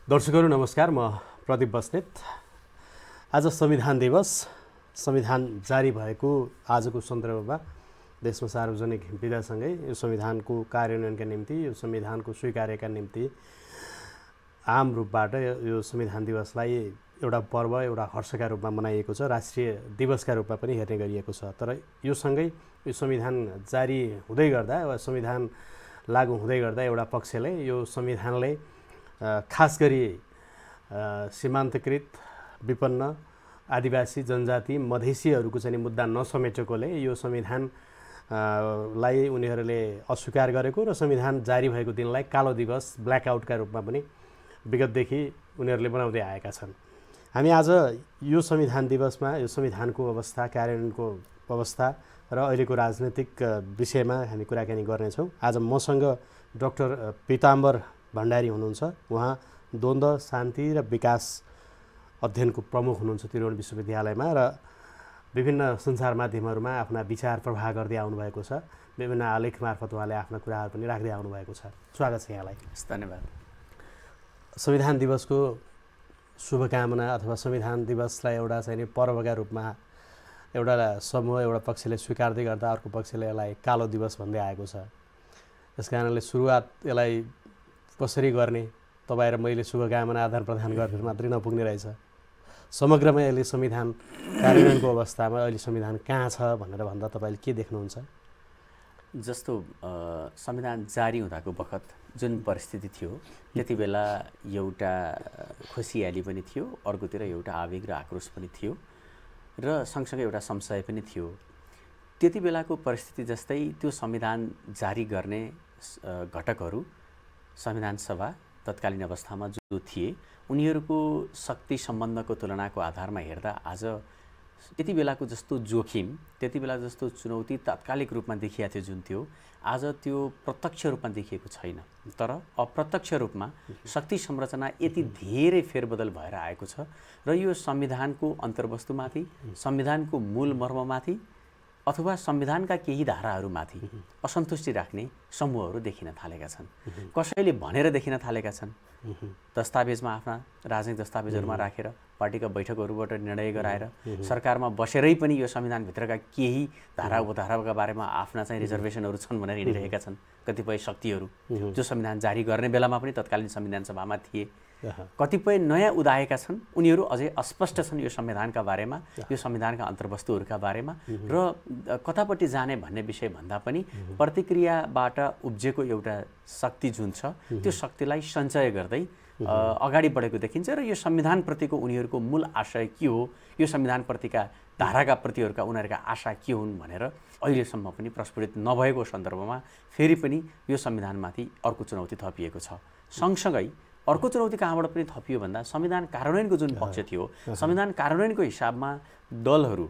दर्शकहरू नमस्कार, म प्रदीप बस्नेत। आज संविधान दिवस। संविधान जारी भएको आजको सन्दर्भमा देशमा सार्वजनिक विदासँगै यो संविधानको कार्यान्वयनका निम्ति, यो संविधानको स्वीकार्यका निम्ति आम रूपबाट यो संविधान दिवसलाई एउटा पर्व, एउटा हर्षका रूपमा मनाइएको छ, राष्ट्रिय दिवसका रूपमा पनि हेर्ने गरिएको छ। तर यो सँगै यो संविधान जारी हुँदै गर्दा वा संविधान लागू हुँदै गर्दा एउटा पक्षले यो संविधानले खास गरी सीमान्तकृत, विपन्न, आदिवासी, जनजाति, मधेसीहरूको चाहिँ मुद्दा नसमेटेकोले यो संविधान लाई उनीहरूले अस्वीकार गरेको र संविधान जारी भएको दिनलाई कालो दिवस, ब्ल्याकआउटका रूपमा पनि विगतदेखि उनीहरूले बनाउँदै आएका छन्। हामी आज यो संविधान दिवसमा यो संविधानको अवस्था, कार्यान्वयनको अवस्था र अहिलेको राजनीतिक विषयमा हामी कुराकानी गर्नेछौँ। आज मसँग डाक्टर पीताम्बर भण्डारी हुनुहुन्छ। उहाँ द्वन्द्व, शान्ति र विकास अध्ययनको प्रमुख हुनुहुन्छ त्रिभुवन विश्वविद्यालयमा र विभिन्न सञ्चार माध्यमहरूमा आफ्ना विचार प्रवाह गर्दै आउनुभएको छ। विभिन्न आलेख मार्फत उहाँले आफ्ना कुराहरू पनि राख्दै आउनुभएको छ। स्वागत छ यहाँलाई। धन्यवाद। संविधान दिवसको शुभकामना अथवा संविधान दिवसलाई एउटा चाहिँ पर्वका रूपमा एउटा समूह, एउटा पक्षले स्वीकार्दै गर्दा अर्को पक्षले यसलाई कालो दिवस भन्दै आएको छ। यस कारणले सुरुवात यसलाई कसरी गर्ने, तपाईँ र मैले शुभकामना आदान प्रदान गरेर मात्रै नपुग्ने रहेछ। समग्रमा यसले संविधान कार्यान्वयनको अवस्थामा अहिले संविधान कहाँ छ भनेर भन्दा तपाईँले के देख्नुहुन्छ? जस्तो संविधान जारी हुँदाको बखत जुन परिस्थिति थियो, त्यति बेला एउटा खुसियाली पनि थियो, अर्कोतिर एउटा आवेग र आक्रोश पनि थियो र सँगसँगै एउटा संशय पनि थियो। त्यति बेलाको परिस्थिति जस्तै त्यो संविधान जारी गर्ने घटकहरू संविधान सभा तत्कालीन अवस्थामा जो थिए, उनीहरूको शक्ति सम्बन्धको तुलनाको आधारमा हेर्दा आज त्यति बेलाको जस्तो जोखिम, त्यति बेला जस्तो चुनौती तात्कालिक रूपमा देखिएको थियो जुन थियो, आज त्यो प्रत्यक्ष रूपमा देखिएको छैन। तर अप्रत्यक्ष रूपमा शक्ति संरचना यति धेरै फेरबदल भएर आएको छ र यो संविधानको अन्तर्वस्तुमाथि, संविधानको मूल मर्ममाथि अथवा संविधानका केही धाराहरूमाथि असन्तुष्टि राख्ने समूहहरू देखिन थालेका छन्। कसैले भनेर देखिन थालेका छन्, दस्तावेजमा आफ्ना राजनीतिक दस्तावेजहरूमा राखेर, पार्टीका बैठकहरूबाट निर्णय गराएर, सरकारमा बसेरै पनि यो संविधानभित्रका केही धारा उपधाराका बारेमा आफ्ना चाहिँ रिजर्भेसनहरू छन् भनेर हिँडिरहेका छन् कतिपय शक्तिहरू, जो संविधान जारी गर्ने बेलामा पनि तत्कालीन संविधान सभामा थिए। कतिपय नयाँ उदाएका छन्, उनीहरू अझै अस्पष्ट छन् यो संविधानका बारेमा, यो संविधानका अन्तर्वस्तुहरूका बारेमा र कतापट्टि जाने भन्ने विषय भन्दा पनि प्रतिक्रियाबाट उब्जेको एउटा शक्ति जुन छ, त्यो शक्तिलाई सञ्चय गर्दै अगाडि बढेको देखिन्छ र यो संविधानप्रतिको उनीहरूको मूल आशय के हो, यो संविधानप्रतिका धाराका प्रतिहरूका उनीहरूका आशा के हुन् भनेर अहिलेसम्म पनि प्रस्फुटित नभएको सन्दर्भमा फेरि पनि यो संविधानमाथि अर्को चुनौती थपिएको छ। सँगसँगै अर्को चुनौती कहाँबाट पनि थपियो भन्दा संविधान कार्यान्वयनको जुन पक्ष थियो, संविधान कार्यान्वयनको हिसाबमा दलहरू,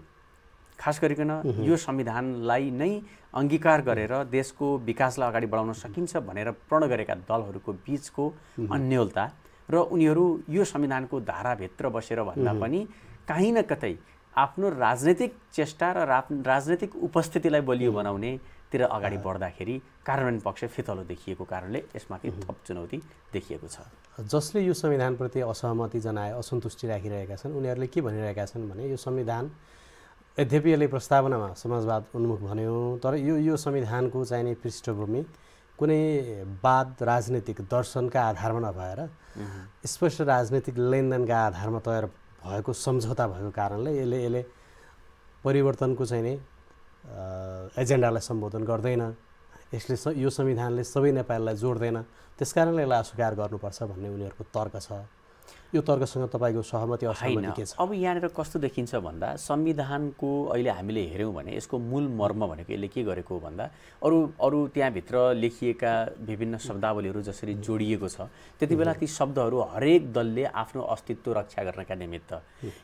खास गरिकन यो संविधानलाई नै अङ्गीकार गरेर देशको विकासलाई अगाडि बढाउन सकिन्छ भनेर प्रण गरेका दलहरूको बीचको अन्योलता र उनीहरू यो संविधानको धाराभित्र बसेर भन्दा पनि कहीँ न कतै आफ्नो राजनैतिक चेष्टा र राजनैतिक उपस्थितिलाई बलियो बनाउनेतिर अगाडि बढ्दाखेरि कार्यान्वयन पक्ष फितलो देखिएको कारणले यसमाथि थप चुनौती देखिएको छ। जसले यो संविधानप्रति असहमति जनाए, असन्तुष्टि राखिरहेका छन्, उनीहरूले के भनिरहेका छन् भने यो संविधान यद्यपि यसले प्रस्तावनामा समाजवाद उन्मुख भन्यो, तर यो संविधानको चाहिने पृष्ठभूमि कुनै वाद, राजनीतिक दर्शनका आधारमा नभएर स्पष्ट राजनीतिक लेनदेनका आधारमा तयार भएको सम्झौता भएको कारणले यसले परिवर्तनको चाहिने एजेन्डालाई सम्बोधन गर्दैन, यसले यो संविधानले सबै नेपालीलाई जोड्दैन, त्यसकारणले यसलाई अस्वीकार गर्नुपर्छ भन्ने उनीहरूको तर्क छ। यो तर्कसँग तपाईँको सहमति असहमति के छ? अब यहाँनिर कस्तो देखिन्छ भन्दा संविधानको अहिले हामीले हेऱ्यौँ भने यसको मूल मर्म भनेको यसले के गरेको हो भन्दा अरू त्यहाँभित्र लेखिएका विभिन्न शब्दावलीहरू जसरी जोडिएको छ, त्यति बेला ती शब्दहरू हरेक दलले आफ्नो अस्तित्व रक्षा गर्नका निमित्त,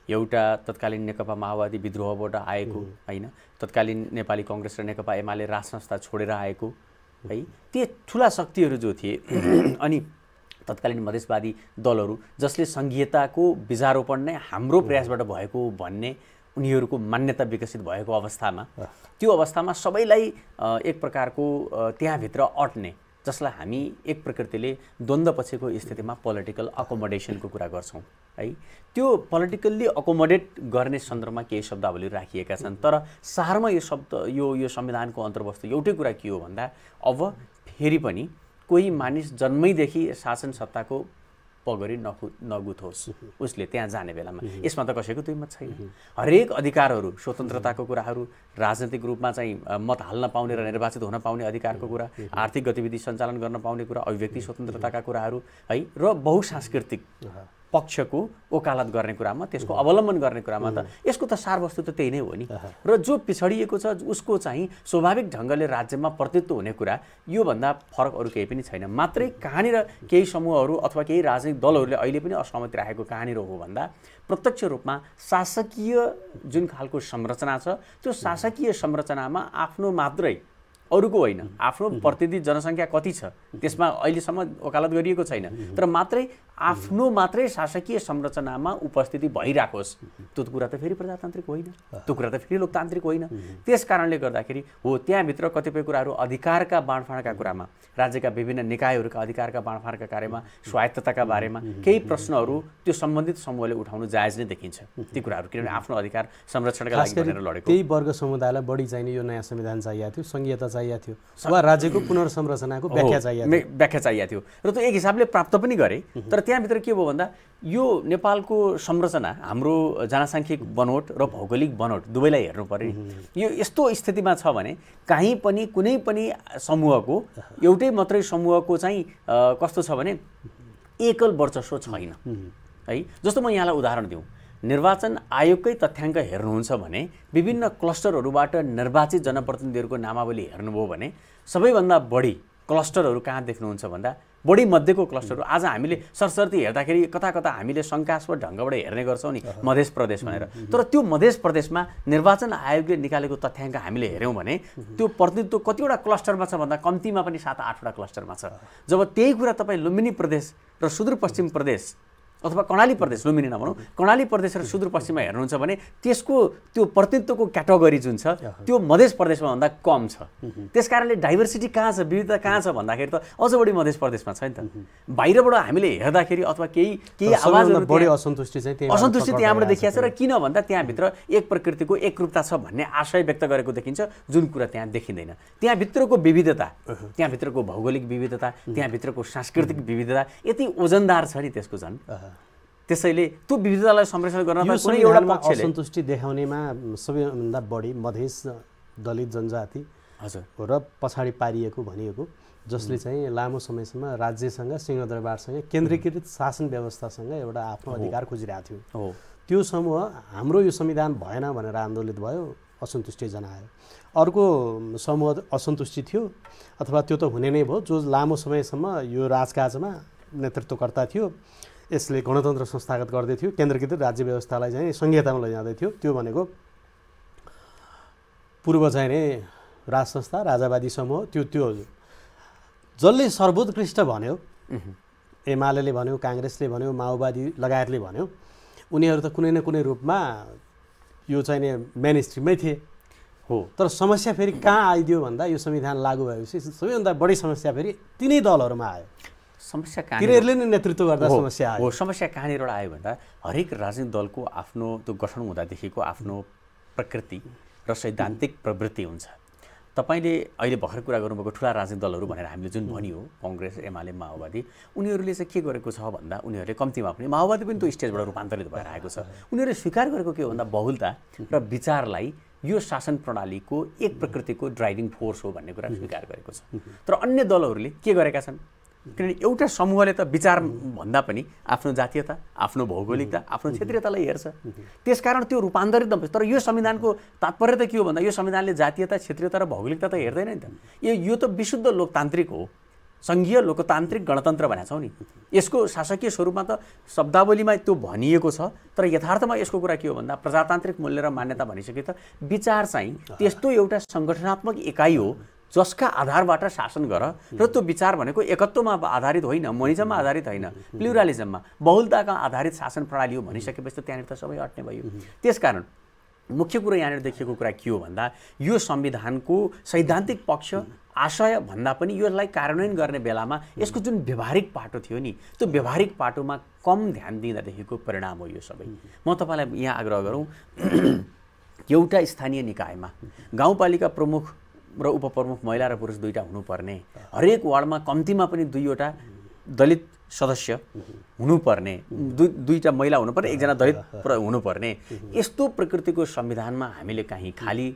एउटा तत्कालीन नेकपा माओवादी विद्रोहबाट आएको होइन, तत्कालीन नेपाली कङ्ग्रेस र नेकपा एमाले राज संस्था छोडेर आएको है, ती ठुला शक्तिहरू जो थिए, अनि तत्कालीन मधेसवादी दलहरू जसले सङ्घीयताको बीजारोपण नै हाम्रो प्रयासबाट भएको भन्ने उनीहरूको मान्यता विकसित भएको अवस्थामा, त्यो अवस्थामा सबैलाई एक प्रकारको त्यहाँभित्र अट्ने जसलाई हामी एक प्रकृतिले द्वन्द्व पछिको स्थितिमा पोलिटिकल अकोमोडेसनको कुरा गर्छौँ है। त्यो पोलिटिकल्ली अकोमोडेट गर्ने सन्दर्भमा केही शब्दावली राखिएका छन्, तर सारमा यो शब्द यो संविधानको अन्तर्वस्तु एउटै कुरा के हो भन्दा अब फेरि पनि कोही मानिस जन्मैदेखि शासन सत्ताको पगरी नगुथोस् उसले त्यहाँ जाने बेलामा। यसमा त कसैको दुई मत छैन। हरेक अधिकारहरू, स्वतन्त्रताको कुराहरू, राजनीतिक रूपमा चाहिँ मत हाल्न पाउने र निर्वाचित हुन पाउने अधिकारको कुरा, आर्थिक गतिविधि सञ्चालन गर्न पाउने कुरा, अभिव्यक्ति स्वतन्त्रताका कुराहरू है, र बहुसांस्कृतिक पक्षको वकालत गर्ने कुरामा, त्यसको अवलम्बन गर्ने कुरामा त यसको त सारवस्तु त त्यही नै हो नि। र जो पिछडिएको छ उसको चाहिँ स्वाभाविक ढङ्गले राज्यमा प्रतिनिधित्व हुने कुरा, योभन्दा फरक अरू केही पनि छैन। मात्रै कहाँनिर केही समूहहरू अथवा केही राजनीतिक दलहरूले अहिले पनि असहमति राखेको कहाँनिर हो भन्दा प्रत्यक्ष रूपमा शासकीय जुन खालको संरचना छ त्यो शासकीय संरचनामा आफ्नो मात्रै, अरूको होइन, आफ्नो प्रतिनिधि जनसङ्ख्या कति छ त्यसमा अहिलेसम्म वकालत गरिएको छैन, तर आफ्नो मात्रै शासकीय संरचनामा उपस्थिति भइराखोस्, त्यो कुरा त फेरि प्रजातान्त्रिक होइन, त्यो कुरा त फेरि लोकतान्त्रिक होइन। त्यस कारणले गर्दाखेरि हो त्यहाँभित्र कतिपय कुराहरू अधिकारका बाँडफाँडका कुरामा, राज्यका विभिन्न निकायहरूका अधिकारका बाँडफाँडका कार्यमा, स्वायत्तताका बारेमा केही प्रश्नहरू त्यो सम्बन्धित समूहले उठाउनु जायज नै देखिन्छ ती कुराहरू, किनभने आफ्नो अधिकार संरक्षणका लागि भनेर लडेको। त्यही वर्ग समुदायलाई बढी चाहिने यो नयाँ संविधान चाहिएको थियो, संघीयता चाहिएको थियो, वा राज्यको पुनर्संरचनाको व्याख्या चाहिएको थियो, र त्यो एक हिसाबले प्राप्त पनि गरे। तर त्यहाँभित्र के भयो भन्दा यो नेपालको संरचना, हाम्रो जनसाङ्ख्यिक बनोट र भौगोलिक बनोट दुवैलाई हेर्नु पर्यो। यो यस्तो स्थितिमा छ भने कहीँ पनि कुनै पनि समूहको, एउटै मात्रै समूहको चाहिँ कस्तो छ भने एकल वर्चस्व छैन है। जस्तो म यहाँलाई उदाहरण दिउँ, निर्वाचन आयोगकै तथ्याङ्क हेर्नुहुन्छ भने विभिन्न क्लस्टरहरूबाट निर्वाचित जनप्रतिनिधिहरूको नामावली हेर्नुभयो भने सबैभन्दा बढी क्लस्टरहरू कहाँ देख्नुहुन्छ भन्दा बढी मध्येको क्लस्टरहरू आज हामीले सरसर्ती हेर्दाखेरि कता कता हामीले शङ्कास्पद ढङ्गबाट हेर्ने गर्छौँ नि मध्य प्रदेश भनेर, तर त्यो मध्य प्रदेशमा निर्वाचन आयोगले निकालेको तथ्याङ्क हामीले हेऱ्यौँ भने त्यो प्रतिनिधित्व कतिवटा क्लस्टरमा छ भन्दा कम्तीमा पनि 7-8वटा क्लस्टरमा छ। जब त्यही कुरा तपाईँ लुम्बिनी प्रदेश र सुदूरपश्चिम प्रदेश अथवा कर्णाली प्रदेश, लुम्बिनी नभनौँ, कर्णाली प्रदेश र सुदूरपश्चिममा हेर्नुहुन्छ भने त्यसको त्यो प्रतिनिधित्वको क्याटेगोरी जुन छ त्यो मध्य प्रदेशमा भन्दा कम छ। त्यसकारणले डाइभर्सिटी कहाँ छ, विविधता कहाँ छ भन्दाखेरि त अझ बढी मध्य प्रदेशमा छ नि त। बाहिरबाट हामीले हेर्दाखेरि अथवा केही आवाजहरू, बढी असन्तुष्टि त्यहाँबाट देखिया छ, र किन भन्दा त्यहाँभित्र एक प्रकृतिको एकरूपता छ भन्ने आशय व्यक्त गरेको देखिन्छ, जुन कुरा त्यहाँ देखिँदैन। त्यहाँभित्रको विविधता, त्यहाँभित्रको भौगोलिक विविधता, त्यहाँभित्रको सांस्कृतिक विविधता यति ओजनदार छ नि त्यसको झन्। त्यसैले त्यो विविधतालाई संरक्षण गर्न कुनै एउटा पक्षले असन्तुष्टि देखाउनेमा सबैभन्दा बढी मधेस, दलित जनजाति र पछाडि पारिएको भनिएको, जसले चाहिँ लामो समयसम्म राज्यसँग, सिंहदरबारसँग, केन्द्रीकृत शासन व्यवस्थासँग एउटा आफ्नो अधिकार खोजिरहेको थियो। त्यो समूह हाम्रो यो संविधान भएन भनेर आन्दोलित भयो, असन्तुष्टि जनायो। अर्को समूह असन्तुष्टि थियो अथवा त्यो त हुने नै भयो, जो लामो समयसम्म यो राजकाजमा नेतृत्वकर्ता थियो, यसले गणतन्त्र संस्थागत गर्दै थियो, केन्द्रीकृत राज्य व्यवस्थालाई चाहिँ संघीयतामा लैजाँदै थियो। त्यो भनेको पूर्व चाहिँ नै राज संस्था, राजावादी समूह, त्यो जसले सर्वोत्कृष्ट भन्यो, एमाले भन्यो, काङ्ग्रेसले भन्यो, माओवादी लगायतले भन्यो, उनीहरू त कुनै न कुनै रूपमा यो चाहिँ नि मेन स्ट्रिममै थिए हो। तर समस्या फेरि कहाँ आइदियो भन्दा यो संविधान लागू भएपछि सबैभन्दा बढी समस्या फेरि तिनै दलहरूमा आयो। समस्या तिनीहरूले नै नेतृत्व गर्दा समस्या आयो। समस्या कहाँनिर आयो भन्दा हरेक राजनीतिक दलको आफ्नो त्यो गठन हुँदादेखिको आफ्नो प्रकृति र सैद्धान्तिक प्रवृत्ति हुन्छ। तपाईँले अहिले भर्खर कुरा गर्नुभएको ठुला राजनीतिक दलहरू भनेर हामीले जुन भनियो, कङ्ग्रेस, एमाले, माओवादी, उनीहरूले चाहिँ के गरेको छ भन्दा उनीहरूले कम्तीमा पनि, माओवादी पनि त्यो स्टेजबाट रूपान्तरित भएर आएको छ, उनीहरूले स्वीकार गरेको के हो भन्दा बहुलता र विचारलाई यो शासन प्रणालीको एक प्रकृतिको ड्राइभिङ फोर्स हो भन्ने कुरा स्वीकार गरेको छ। तर अन्य दलहरूले के गरेका छन्, किनभने एउटा समूहले त विचार भन्दा पनि आफ्नो जातीयता, आफ्नो भौगोलिकता, आफ्नो क्षेत्रीयतालाई हेर्छ, त्यसकारण त्यो रूपान्तरित नभए। तर यो संविधानको तात्पर्य त के हो भन्दा यो संविधानले जातीयता, क्षेत्रीयता र भौगोलिकता त हेर्दैन नि त। यो त विशुद्ध लोकतान्त्रिक हो, सङ्घीय लोकतान्त्रिक गणतन्त्र भनेको छौँ नि। यसको शासकीय स्वरूपमा त शब्दावलीमा त्यो भनिएको छ, तर यथार्थमा यसको कुरा के हो भन्दा प्रजातान्त्रिक मूल्य र मान्यता भनिसके त विचार चाहिँ त्यस्तो एउटा सङ्गठनात्मक एकाइ हो जसका आधारबाट शासन गर, र त्यो विचार भनेको एकत्वमा आधारित होइन, मोनिजममा आधारित होइन, प्लुरालिजममा, बहुलताका आधारित शासन प्रणाली हो भनिसकेपछि त त्यहाँनिर त सबै अट्ने भयो। त्यसकारण मुख्य कुरा यहाँनिर देखिएको कुरा के हो भन्दा यो संविधानको सैद्धान्तिक पक्ष आशय भन्दा पनि यसलाई कार्यान्वयन गर्ने बेलामा यसको जुन व्यवहारिक पाटो थियो नि त्यो व्यवहारिक पाटोमा कम ध्यान दिँदादेखिको परिणाम हो यो सबै। म तपाईँलाई यहाँ आग्रह गरौँ, एउटा स्थानीय निकायमा गाउँपालिका प्रमुख र उपप्रमुख महिला र पुरुष दुईटा हुनुपर्ने, हरेक वार्डमा कम्तीमा पनि 2वटा दलित सदस्य हुनुपर्ने, दुईटा महिला हुनुपर्ने, एकजना दलित हुनुपर्ने, यस्तो प्रकृतिको संविधानमा हामीले कहीँ खाली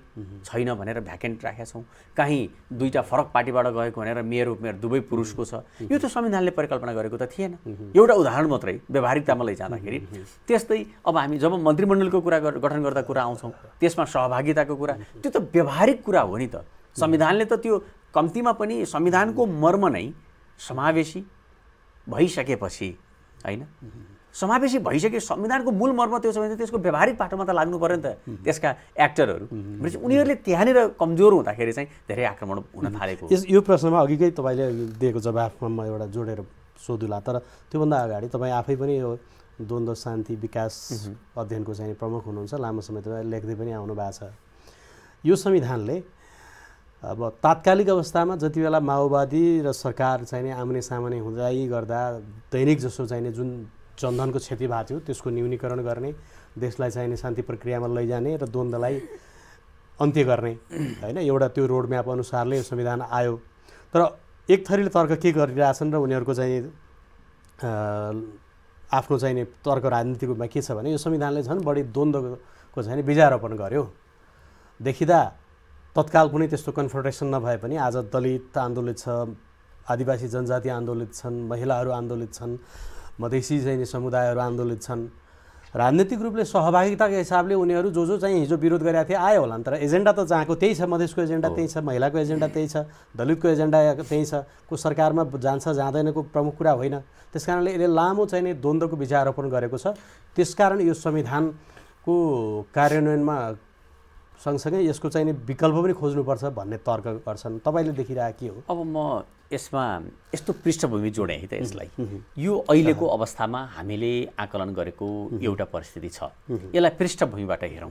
छैन भनेर भ्याकेन्ट राखेका छौँ, कहीँ 2टा फरक पार्टीबाट गएको भनेर मेयर उपमेयर दुवै पुरुषको छ। यो त संविधानले परिकल्पना गरेको त थिएन। एउटा उदाहरण मात्रै व्यवहारिकतामा लैजाँदाखेरि। त्यस्तै अब हामी जब मन्त्रीमण्डलको कुरा गठन गर्दा कुरा आउँछौँ, त्यसमा सहभागिताको कुरा, त्यो त व्यवहारिक कुरा हो नि त। संविधानले त त्यो कम्तीमा पनि संविधानको मर्म नै समावेशी भइसकेपछि हैन, समावेशी भइसके संविधानको मूल मर्म त्यो छ भने त्यसको व्यवहारिक पाटोमा त लाग्नु पर्यो नि त त्यसका एक्टरहरू। उनीहरूले त्यहाँनिर कमजोर हुँदाखेरि चाहिँ धेरै आक्रमण हुन थालेको। यो प्रश्नमा अघिकै तपाईँले दिएको जवाफमा म एउटा जोडेर सोधुला, तर त्योभन्दा अगाडि तपाईँ आफै पनि यो द्वन्द्व शान्ति विकास अध्ययनको चाहिँ प्रमुख हुनुहुन्छ, लामो समय तपाईँ लेख्दै पनि आउनु भएको छ। यो संविधानले अब तात्कालिक अवस्थामा जति बेला माओवादी र सरकार चाहिने आम्ने सामने हुँदै गर्दा दैनिक जसो चाहिने जुन जनधनको क्षति भएको थियो त्यसको न्यूनीकरण गर्ने, देशलाई चाहिने शान्ति प्रक्रियामा लैजाने र द्वन्द्वलाई अन्त्य गर्ने हैन, एउटा त्यो रोडम्याप अनुसारले यो संविधान आयो। तर एक थरीले तर्क के गरिरहेछन् र उनीहरूको चाहिँ आफ्नो चाहिने तर्क राजनीतिमा के छ भने यो संविधानले झन् बढी द्वन्द्वको चाहिँ बीजारोपण गर्यो। देखिँदा तत्काल कुनै त्यस्तो कन्फ्रन्टेसन नभए पनि आज दलित आन्दोलित छ, आदिवासी जनजाति आन्दोलित छन्, महिलाहरू आन्दोलित छन्, मधेसी चाहिँ समुदायहरू आन्दोलित छन्। राजनीतिक रूपले सहभागिताको हिसाबले उनीहरू जो चाहिँ हिजो विरोध गरेका थिए आयो होला, तर एजेन्डा त जहाँको त्यही छ, मधेसको एजेन्डा त्यही छ, महिलाको एजेन्डा त्यही छ, दलितको एजेन्डा त्यही छ, को सरकारमा जान्छ जाँदैनको प्रमुख कुरा होइन। त्यसकारणले यसले लामो चाहिँ द्वन्द्वको बीजारोपण गरेको छ। त्यसकारण यो संविधानको कार्यान्वयनमा सँगसँगै यसको चाहिँ विकल्प पनि खोज्नुपर्छ भन्ने तर्क गर्छन्। तपाईँले देखिरहेको के हो? अब म यसमा यस्तो पृष्ठभूमि जोडेँ है त यसलाई। यो अहिलेको अवस्थामा हामीले आकलन गरेको एउटा परिस्थिति छ, यसलाई पृष्ठभूमिबाट हेरौँ।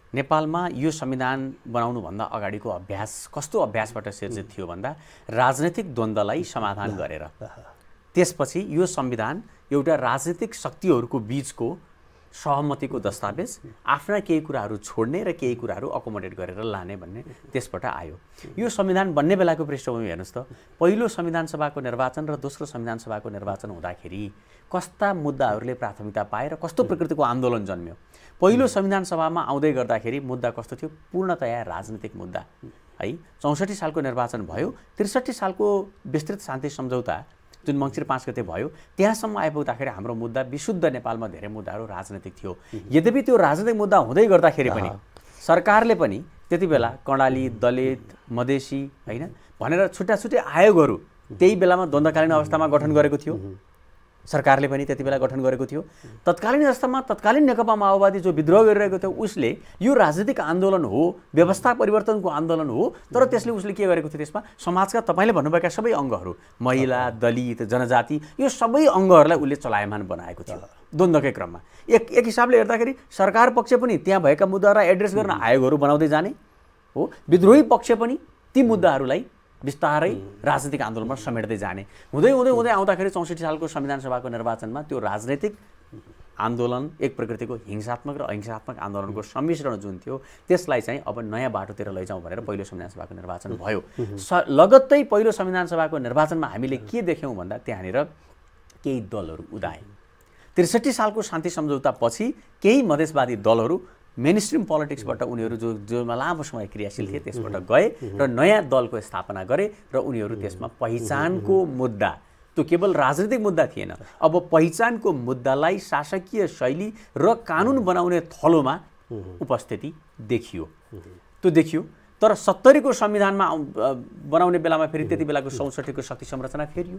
नेपालमा यो संविधान बनाउनुभन्दा अगाडिको अभ्यास कस्तो अभ्यासबाट सिर्जित थियो भन्दा राजनैतिक द्वन्द्वलाई समाधान गरेर त्यसपछि यो संविधान एउटा राजनीतिक शक्तिहरूको बीचको सहमतिको दस्तावेज, आफ्ना केही कुराहरू छोड्ने र केही कुराहरू अकोमोडेट गरेर लाने भन्ने त्यसबाट आयो। यो संविधान बन्ने बेलाको पृष्ठभूमि हेर्नुहोस् त, पहिलो संविधान सभाको निर्वाचन र दोस्रो संविधान सभाको निर्वाचन हुँदाखेरि कस्ता मुद्दाहरूले प्राथमिकता पाए र कस्तो प्रकृतिको आन्दोलन जन्म्यो। पहिलो संविधान सभामा आउँदै गर्दाखेरि मुद्दा कस्तो थियो? पूर्णतया राजनीतिक मुद्दा है। 64 सालको निर्वाचन भयो, 63 सालको विस्तृत शान्ति सम्झौता जुन मङ्सिर 5 गते भयो त्यहाँसम्म आइपुग्दाखेरि हाम्रो मुद्दा विशुद्ध नेपालमा धेरै मुद्दाहरू राजनीतिक थियो। यद्यपि त्यो राजनीतिक मुद्दा हुँदै गर्दाखेरि पनि सरकारले पनि त्यति बेला कर्णाली, दलित, मधेसी हैन भनेर छुट्टा छुट्टै आयोगहरू त्यही बेलामा द्वन्द्वकालीन अवस्थामा गठन गरेको थियो। सरकारले पनि त्यति बेला गठन गरेको थियो। तत्कालीन अवस्थामा तत्कालीन नेकपा माओवादी जो विद्रोह गरिरहेको थियो उसले यो राजनीतिक आन्दोलन हो, व्यवस्था परिवर्तनको आन्दोलन हो, तर त्यसले उसले के गरेको थियो? त्यसमा समाजका तपाईँले भन्नुभएका सबै अङ्गहरू, महिला, दलित, जनजाति, यो सबै अङ्गहरूलाई उसले चलायमान बनाएको थियो द्वन्द्वकै क्रममा। एक हिसाबले हेर्दाखेरि सरकार पक्ष पनि त्यहाँ भएका मुद्दाहरूलाई एड्रेस गर्न आयोगहरू बनाउँदै जाने हो, विद्रोही पक्ष पनि ती मुद्दाहरूलाई बिस्तारै राजनीतिक आन्दोलनमा समेट्दै जाने। हुँदै हुँदै हुँदै आउँदाखेरि 64 सालको संविधान सभाको निर्वाचनमा त्यो राजनैतिक आन्दोलन एक प्रकृतिको हिंसात्मक र अहिंसात्मक आन्दोलनको सम्मिश्रण जुन थियो त्यसलाई चाहिँ अब नयाँ बाटोतिर लैजाउँ भनेर पहिलो संविधान सभाको निर्वाचन भयो। लगत्तै पहिलो संविधान सभाको निर्वाचनमा हामीले के देख्यौँ भन्दा त्यहाँनिर केही दलहरू उदाए। 63 सालको शान्ति सम्झौता पछि केही मधेसवादी दलहरू मेनस्ट्रिम पोलिटिक्सबाट उनीहरू जो लामो समय क्रियाशील थिए त्यसबाट गए र नयाँ दलको स्थापना गरे र उनीहरू त्यसमा पहिचानको मुद्दा, त्यो केवल राजनीतिक मुद्दा थिएन, अब पहिचानको मुद्दालाई शासकीय शैली र कानुन बनाउने थलोमा उपस्थिति देखियो। त्यो देखियो। तर 70 को संविधानमा बनाउने बेलामा फेरि त्यति बेलाको 64 को शक्ति संरचना फेरियो।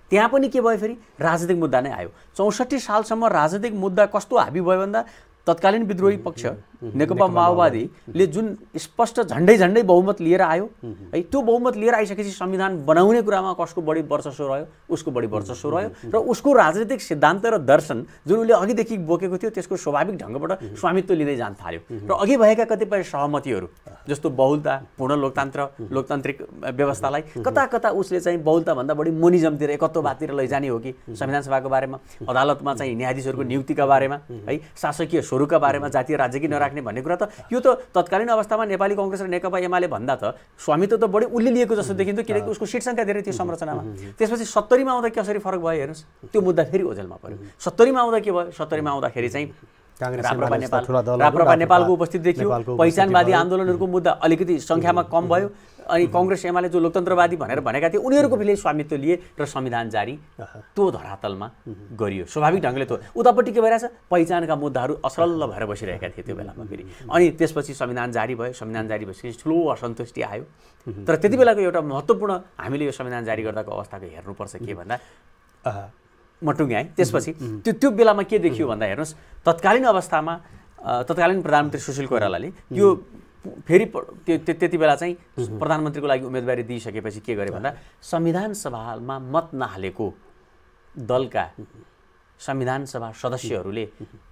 त्यहाँ पनि के भयो? फेरि राजनीतिक मुद्दा नै आयो। 64 सालसम्म राजनीतिक मुद्दा कस्तो हाबी भयो भन्दा तत्कालीन विद्रोही पक्ष नेकपा माओवादीले जुन स्पष्ट झन्डै बहुमत लिएर आयो है, त्यो बहुमत लिएर आइसकेपछि संविधान बनाउने कुरामा कसको बढी वर्चस्व रह्यो, उसको बढी वर्चस्व रह्यो र उसको राजनीतिक सिद्धान्त र दर्शन जुन उसले अघिदेखि बोकेको थियो त्यसको स्वाभाविक ढङ्गबाट स्वामित्व लिँदै जान थाल्यो र अघि भएका कतिपय सहमतिहरू जस्तो बहुलता, पूर्ण लोकतान्त्रिक व्यवस्थालाई कता कता उसले चाहिँ बहुलताभन्दा बढी मोनिजमतिर, एकत्ववादतिर लैजाने हो कि संविधान सभाको बारेमा, अदालतमा चाहिँ न्यायाधीशहरूको नियुक्तिका बारेमा है, शासकीय स्वरूपका बारेमा, जातीय राज्य कि नराख्ने भन्ने कुरा त यो त तत्कालीन अवस्थामा नेपाली कांग्रेस र नेकपा एमाले भन्दा त स्वामित्व त बढी उसले लिएको जस्तो देखिन्थ्यो, किनकि उसको सिट संख्या धेरै थियो संरचनामा। त्यसपछि 70 मा आउँदा कसरी फरक भयो हेर्नुस्, त्यो मुद्दा फेरि ओझेलमा पर्यो। 70 मा आउँदा के भयो, 70 मा आउँदाखेरि चाहिँ राप्रपा नेपालको उपस्थिति देखियो, पहिचानवादी आन्दोलनहरूको मुद्दा अलिकति संख्यामा कम भयो, अनि कांग्रेस एमाले जो लोकतन्त्रवादी भनेर भनेका थिए उनीहरूको फेरि स्वामित्व लिए र संविधान जारी त्यो धरातलमा गरियो। स्वाभाविक ढङ्गले त्यो उतापट्टि के भइरहेछ, पहिचानका मुद्दाहरू असरल्ल भएर बसिरहेका थिए त्यो बेलामा फेरि। अनि त्यसपछि संविधान जारी भयो, संविधान जारी भएपछि ठुलो असन्तुष्टि आयो। तर त्यति बेलाको एउटा महत्त्वपूर्ण हामीले यो संविधान जारी गर्दाको अवस्थाको हेर्नुपर्छ के भन्दा मटुङ्गे है। त्यसपछि त्यो बेलामा के देखियो भन्दा हेर्नुहोस्, तत्कालीन अवस्थामा तत्कालीन प्रधानमन्त्री सुशील कोइरालाले यो फेरि त्यति बेला चाहिँ प्रधानमन्त्रीको लागि उम्मेदवारी दिइसकेपछि के गरे भन्दा संविधान सभामा मत नहालेको दलका संविधान सभा सदस्यहरूले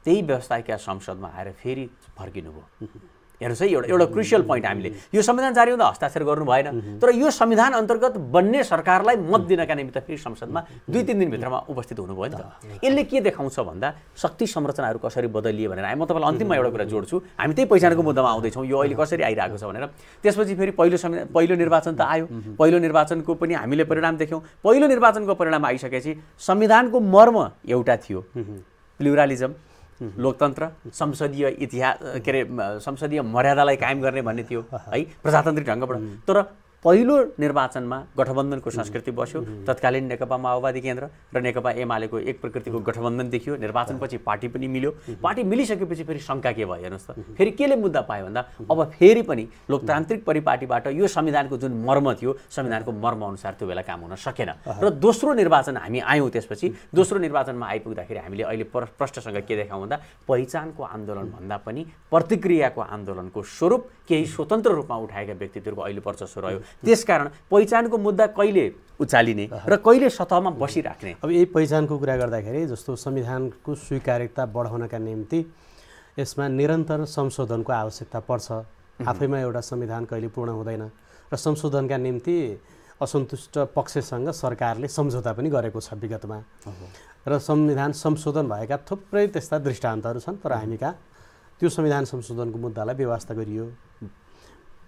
त्यही व्यवस्थाका संसदमा आएर फेरि फर्किनुभयो। हेर्नुहोस् है, एउटा क्रुसियल पोइन्ट, हामीले यो संविधान जारी हुँदा हस्ताक्षर गर्नु भएन, तर यो संविधान अन्तर्गत बन्ने सरकारलाई मत दिनका निमित्त फेरि संसदमा 2-3 दिनभित्रमा उपस्थित हुनुभयो नि त। यसले के देखाउँछ भन्दा शक्ति संरचनाहरू कसरी बदलिए भनेर म तपाईँलाई अन्तिममा एउटा कुरा जोड्छु। हामी त्यही पहिचानको मुद्दामा आउँदैछौँ, यो अहिले कसरी आइरहेको छ भनेर। त्यसपछि फेरि पहिलो निर्वाचन त आयो, पहिलो निर्वाचनको पनि हामीले परिणाम देख्यौँ। पहिलो निर्वाचनको परिणाम आइसकेपछि संविधानको मर्म एउटा थियो, प्लुरालिजम, लोकतन्त्र, संसदीय इतिहास के अरे संसदीय मर्यादालाई कायम गर्ने भन्ने थियो है, प्रजातान्त्रिक ढङ्गबाट। तर पहिलो निर्वाचनमा गठबन्धनको संस्कृति बस्यो। तत्कालीन नेकपा माओवादी केन्द्र र नेकपा एमालेको एक प्रकृतिको गठबन्धन देखियो। निर्वाचनपछि पार्टी पनि मिल्यो। पार्टी मिलिसकेपछि फेरि शङ्का के भयो हेर्नुहोस् त, फेरि केले मुद्दा पायो भन्दा अब फेरि पनि लोकतान्त्रिक परिपाटीबाट यो संविधानको जुन मर्म थियो, संविधानको मर्म अनुसार त्यो बेला काम हुन सकेन। र दोस्रो निर्वाचन हामी आयौँ। त्यसपछि दोस्रो निर्वाचनमा आइपुग्दाखेरि हामीले अहिले प्रष्टसँग के देखाउँ भन्दा पहिचानको आन्दोलन भन्दा पनि प्रतिक्रियाको आन्दोलनको स्वरूप केही स्वतन्त्र रूपमा उठाएका व्यक्तित्वको अहिले वर्चस्व रह्यो। त्यसकारण पहिचानको मुद्दा कहिले उचालिने र कहिले सतहमा बसिराख्ने। अब यही पहिचानको कुरा गर्दाखेरि जस्तो संविधानको स्वीकार्यता बढाउनका निम्ति यसमा निरन्तर संशोधनको आवश्यकता पर्छ। आफैमा एउटा संविधान कहिले पूर्ण हुँदैन र संशोधनका निम्ति असन्तुष्ट पक्षसँग सरकारले सम्झौता पनि गरेको छ विगतमा। र संविधान संशोधन भएका थुप्रै त्यस्ता दृष्टान्तहरू छन्। तर हामी कहाँ त्यो संविधान संशोधनको मुद्दालाई व्यवस्था गरियो,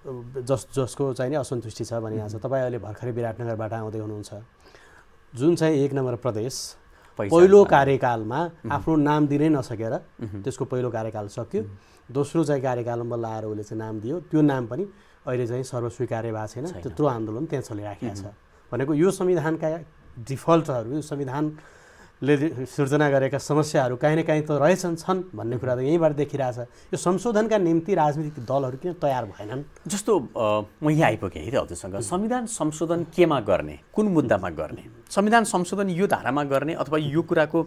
जसको चाहिँ नि असन्तुष्टि छ भनिएको छ। तपाईँ अहिले भर्खरै विराटनगरबाट आउँदै हुनुहुन्छ, जुन चाहिँ 1 नम्बर प्रदेश पहिलो कार्यकालमा आफ्नो नाम दिनै नसकेर त्यसको पहिलो कार्यकाल सक्यो, दोस्रो चाहिँ कार्यकालमा लाएर उसले चाहिँ नाम दियो, त्यो नाम पनि अहिले चाहिँ सर्वस्वीकार्य भएको छैन। त्यत्रो आन्दोलन त्यहाँ चलिराखेको छ। भनेको यो संविधानका डिफल्टहरू, यो संविधानले सिर्जना गरेका समस्याहरू काहीँ न काहीँ त छन् भन्ने कुरा त यहीँबाट देखिरहेछ। यो संशोधनका निम्ति राजनीतिक दलहरू किन तयार भएनन्? जस्तो म यहाँ आइपुगेँ है हजुरसँग, संविधान संशोधन केमा गर्ने, कुन मुद्दामा गर्ने, संविधान संशोधन यो धारामा गर्ने अथवा यो कुराको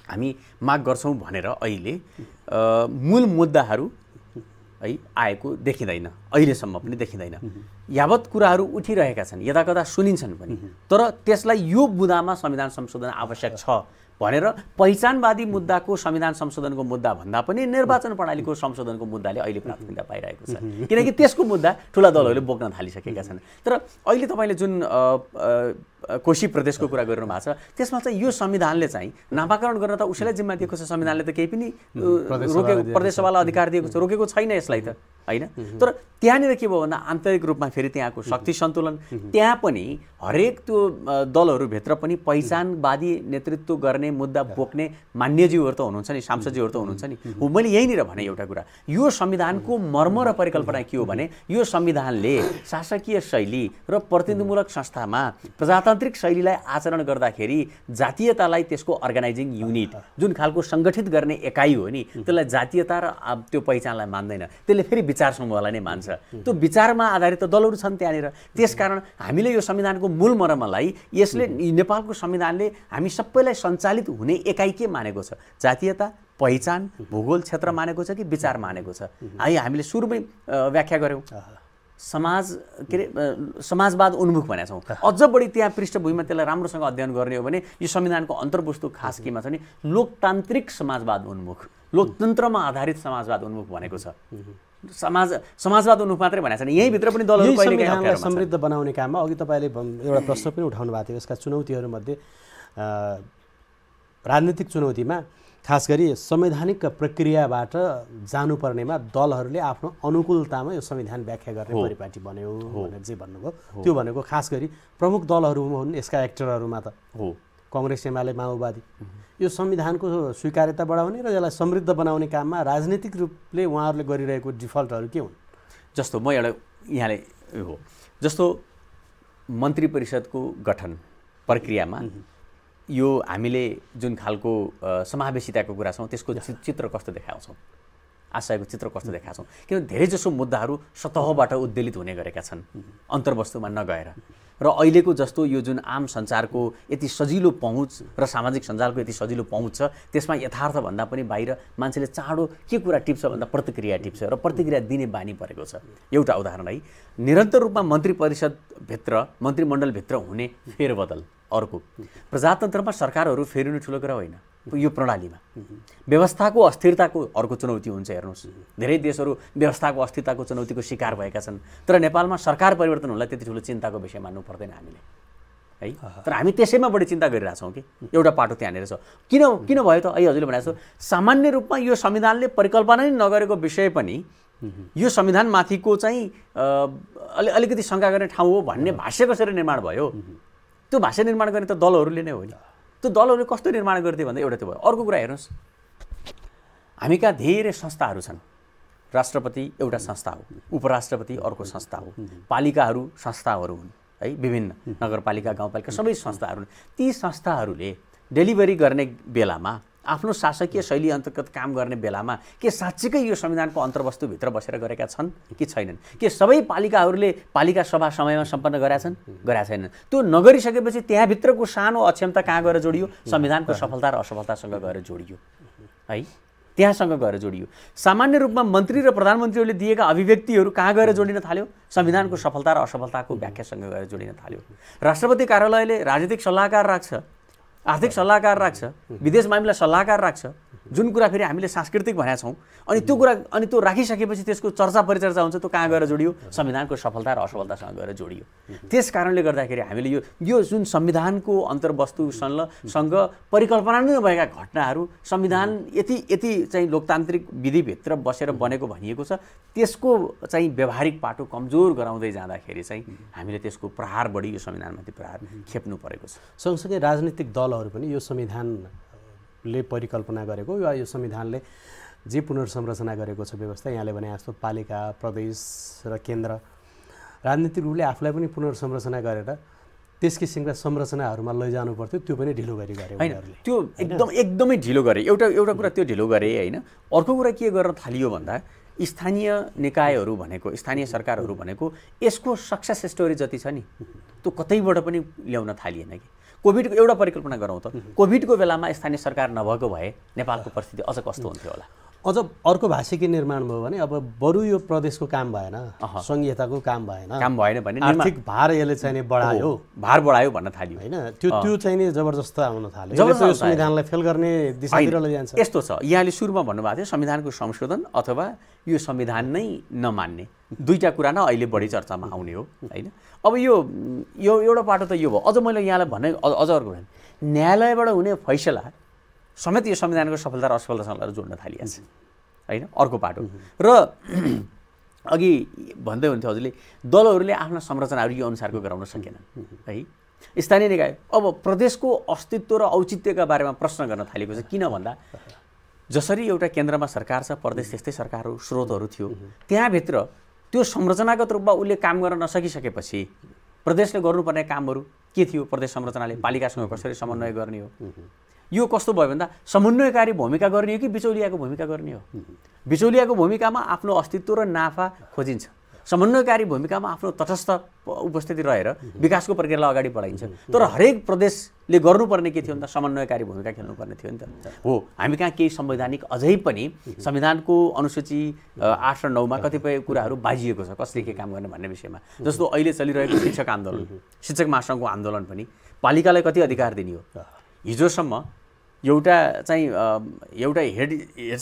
हामी माग गर्छौँ भनेर अहिले मूल मुद्दाहरू है आएको देखिँदैन, अहिलेसम्म पनि देखिँदैन। यावत कुराहरू उठिरहेका छन्, यदाकदा सुनिन्छन् पनि, तर त्यसलाई यो मुद्दामा संविधान संशोधन आवश्यक छ भनेर पहिचानवादी मुद्दाको संविधान संशोधनको मुद्दा भन्दा पनि निर्वाचन प्रणालीको संशोधनको मुद्दाले अहिले प्राथमिकता पाइरहेको छ। किनकि त्यसको मुद्दा ठुला दलहरूले बोक्न थालिसकेका छन्। तर अहिले तपाईँले जुन कोशी प्रदेशको कुरा गरिरहनु भएको छ, त्यसमा चाहिँ यो संविधानले चाहिँ नामाकरण गर्न त उसैलाई जिम्मा दिएको छ। संविधानले त केही पनि रोकेको, प्रदेशसभालाई अधिकार दिएको छ, रोकेको छैन यसलाई त होइन। तर त्यहाँनिर के भयो भन्दा आन्तरिक रूपमा फेरि त्यहाँको शक्ति सन्तुलन, त्यहाँ पनि हरेक त्यो दलहरूभित्र पनि पहिचानवादी नेतृत्व गर्ने मुद्दा बोक्ने मान्यज्यूहरू त हुनुहुन्छ नि, सांसदज्यूहरू त हुनुहुन्छ नि। मैले यहीँनिर भने एउटा कुरा, यो संविधानको मर्म र परिकल्पना के हो भने यो संविधानले शासकीय शैली र प्रतिनिधिमूलक संस्थामा प्रजातान्त्रिक शैलीलाई आचरण गर्दाखेरि जातीयतालाई त्यसको अर्गनाइजिङ युनिट, जुन खालको सङ्गठित गर्ने एकाइ हो नि, त्यसलाई जातीयता र त्यो पहिचानलाई मान्दैन। त्यसले फेरि विचार समूहलाई नै मान्छ। त्यो विचारमा आधारित दलहरू छन् त्यहाँनिर। त्यसकारण हामीले यो संविधानको मूल मर्मलाई, यसले नेपालको संविधानले हामी सबैलाई सञ्चालित हुने एकाइ के मानेको छ, जातीयता, पहिचान भूगोल क्षेत्र मानेको छ कि विचार मानेको छ? है हामीले सुरुमै व्याख्या गऱ्यौँ समाजवाद उन्मुख भनेका छौँ। अझ बढी त्यहाँ पृष्ठभूमिमा त्यसलाई राम्रोसँग अध्ययन गर्ने हो भने यो संविधानको अन्तर्वस्तु खास केमा छ नि लोकतान्त्रिक समाजवाद उन्मुख, लोकतन्त्रमा आधारित समाजवाद उन्मुख भनेको छ। समाजवाद उन्मुख मात्रै भनेको छैन, यहीँभित्र पनि दलहरू कहिलेकाहीँ समृद्ध बनाउने काममा अघि तपाईँले एउटा प्रश्न पनि उठाउनु भएको थियो। यसका चुनौतीहरूमध्ये राजनीतिक चुनौतीमा खास गरी संवैधानिक प्रक्रियाबाट जानुपर्नेमा दलहरूले आफ्नो अनुकूलतामा यो संविधान व्याख्या गर्ने परिपाटी बन्यो भनेर जे भन्नुभयो त्यो भनेको खास गरी प्रमुख दलहरू हुन् यसका एक्टरहरूमा त हो कांग्रेस, एमाले, माओवादी। यो संविधानको स्वीकार्यता बढाउने र यसलाई समृद्ध बनाउने काममा राजनीतिक रूपले उहाँहरूले गरिरहेको डिफल्टहरू के हुन्? जस्तो म एउटा यहाँले हो जस्तो मन्त्री परिषदको गठन प्रक्रियामा यो हामीले जुन खालको समावेशिताको कुरा छौँ त्यसको चित्र कस्तो देखाउँछौँ, आशयको चित्र कस्तो देखाउँछौँ? किनभने धेरैजसो मुद्दाहरू सतहबाट उद्वेलित हुने गरेका छन् अन्तर्वस्तुमा नगएर। र अहिलेको जस्तो यो जुन आम सञ्चारको यति सजिलो पहुँच र सामाजिक सञ्जालको यति सजिलो पहुँच छ त्यसमा यथार्थभन्दा पनि बाहिर मान्छेले चाँडो के कुरा टिप्छ भन्दा प्रतिक्रिया टिप्छ र प्रतिक्रिया दिने बानी परेको छ। एउटा उदाहरण है, निरन्तर रूपमा मन्त्री परिषदभित्र मन्त्रीमण्डलभित्र हुने फेरबदल। अर्को, प्रजातन्त्रमा सरकारहरू फेरिनु ठुलो कुरा होइन, यो प्रणालीमा व्यवस्थाको अस्थिरताको अर्को चुनौती हुन्छ। हेर्नुहोस् धेरै देशहरू व्यवस्थाको अस्थिरताको चुनौतीको शिकार भएका छन्, तर नेपालमा सरकार परिवर्तन हुनलाई त्यति ठुलो चिन्ताको विषय मान्नु पर्दैन हामीले है। तर हामी त्यसैमा बढी चिन्ता गरिरहेछौँ कि एउटा पाटो त्यहाँनिर छ। किन भयो त? अहिले हजुरले भनेको सामान्य रूपमा यो संविधानले परिकल्पना नै नगरेको विषय पनि यो संविधानमाथिको चाहिँ अलिकति शङ्का गर्ने ठाउँ हो भन्ने भाष्य कसरी निर्माण भयो? त्यो भाष्य निर्माण गर्ने त दलहरूले नै हो नि। त्यो दलहरूले कस्तो निर्माण गर्थे भन्दा एउटा त्यो भयो। अर्को कुरा हेर्नुहोस्, हामी कहाँ धेरै संस्थाहरू छन्। राष्ट्रपति एउटा संस्था हो, उपराष्ट्रपति अर्को संस्था हो, पालिकाहरू संस्थाहरू हुन् है, विभिन्न नगरपालिका गाउँपालिका सबै संस्थाहरू हुन्। ती संस्थाहरूले डेलिभरी गर्ने बेलामा आफ्नो शासकीय शैली अन्तर्गत काम गर्ने बेलामा के साँच्चीकै यो संविधानको अन्तर्वस्तुभित्र बसेर गरेका छन् कि छैनन्? के सबै पालिकाहरूले पालिका सभा समयमा सम्पन्न गरेका छन्? गरेका छैनन्। त्यो नगरिसकेपछि त्यहाँभित्रको सानो अक्षमता कहाँ गएर जोडियो? संविधानको सफलता र असफलतासँग गएर जोडियो है, त्यहाँसँग गएर जोडियो। सामान्य रूपमा मन्त्री र प्रधानमन्त्रीहरूले दिएका अभिव्यक्तिहरू कहाँ गएर जोडिन थाल्यो? संविधानको सफलता र असफलताको व्याख्यासँग गएर जोडिन थाल्यो। राष्ट्रपति कार्यालयले राजनीतिक सल्लाहकार राख्छ, आर्थिक सल्लाहकार राख्छ, विदेश मामिला सल्लाहकार राख्छ, जुन कुरा फेरि हामीले सांस्कृतिक भनेका छौँ। अनि त्यो कुरा त्यो राखिसकेपछि त्यसको चर्चा परिचर्चा हुन्छ, त्यो कहाँ गएर जोडियो? संविधानको सफलता र असफलतासँग गएर जोडियो। त्यस कारणले गर्दाखेरि हामीले यो जुन संविधानको अन्तर्वस्तुसँग परिकल्पना नै नभएका घटनाहरू संविधान यति चाहिँ लोकतान्त्रिक विधिभित्र बसेर बनेको भनिएको छ, त्यसको चाहिँ व्यवहारिक पाटो कमजोर गराउँदै जाँदाखेरि चाहिँ हामीले त्यसको प्रहार बढी यो संविधानमाथि प्रहार खेप्नु परेको छ। सँगसँगै राजनीतिक दलहरू पनि यो संविधानले परिकल्पना गरेको वा यो संविधानले जे पुनर्संरचना गरेको छ व्यवस्था, यहाँले भने जस्तो पालिका, प्रदेश र केन्द्र, राजनीतिक रूपले आफूलाई पनि पुनर्संरचना गरेर त्यस किसिमका संरचनाहरूमा लैजानु पर्थ्यो, त्यो पनि ढिलो गरे उनीहरूले। त्यो एकदमै ढिलो गरे। एउटा कुरा त्यो ढिलो गरे होइन। अर्को कुरा के गर्न थालियो भन्दा स्थानीय निकायहरू भनेको, स्थानीय सरकारहरू भनेको यसको सक्सेस स्टोरी जति छ नि त्यो कतैबाट पनि ल्याउन थालिएन कि। कोभिडको एउटा परिकल्पना गरौँ त, कोभिडको बेलामा स्थानीय सरकार नभएको भए नेपालको परिस्थिति अझ कस्तो हुन्थ्यो होला? अझ अर्को भाषिकी निर्माण भयो भने अब बरु यो प्रदेशको काम भएन, सङ्घीयताको काम भएन भने आर्थिक भार यसले चाहिँ भार बढायो भन्न थाल्यो होइन। त्यो चाहिँ नि जबरजस्त आउन थाल्यो, यो संविधानलाई फेल गर्ने दिशातिर लैजान्छ। यस्तो छ, यहाँले सुरुमा भन्नुभएको थियो संविधानको संशोधन अथवा यो संविधान नै नमान्ने, दुईटा कुरा न अहिले बढी चर्चामा आउने हो होइन। अब यो एउटा पाटो त यो भयो। अझ मैले यहाँलाई भने अझ अर्को न्यायालयबाट हुने फैसला समेत यो संविधानको सफलता र असफलतासँग जोड्न थालिएको छ होइन, अर्को पाटो। र अघि भन्दै हुन्थ्यो हजुरले दलहरूले आफ्ना संरचनाहरू यो अनुसारको गराउन सकेनन् है। स्थानीय निकाय अब प्रदेशको अस्तित्व र औचित्यका बारेमा प्रश्न गर्न थालेको छ। किन भन्दा जसरी एउटा केन्द्रमा सरकार छ, प्रदेश त्यस्तै सरकारहरू स्रोतहरू थियो, त्यहाँभित्र त्यो संरचनागत रूपमा उसले काम गर्न नसकिसकेपछि प्रदेशले गर्नुपर्ने कामहरू के थियो? प्रदेश संरचनाले पालिकासँग कसरी समन्वय गर्ने हो? यो कस्तो भयो भन्दा समन्वयकारी भूमिका गर्ने हो कि बिचौलियाको भूमिका गर्ने हो? बिचौलियाको भूमिकामा आफ्नो अस्तित्व र नाफा खोजिन्छ, समन्वयकारी भूमिकामा आफ्नो तटस्थ उपस्थिति रहेर विकासको प्रक्रियालाई अगाडि बढाइन्छ। तर हरेक प्रदेशले गर्नुपर्ने के थियो भने त समन्वयकारी भूमिका खेल्नुपर्ने थियो नि त। हो, हामी कहाँ केही संवैधानिक अझै पनि संविधानको अनुसूची 8 र 9 मा कतिपय कुराहरू बाजिएको छ कसले के काम गर्ने भन्ने विषयमा। जस्तो अहिले चलिरहेको शिक्षक आन्दोलन, शिक्षक महासङ्घको आन्दोलन पनि पालिकालाई कति अधिकार दिने हो। हिजोसम्म एउटा हेड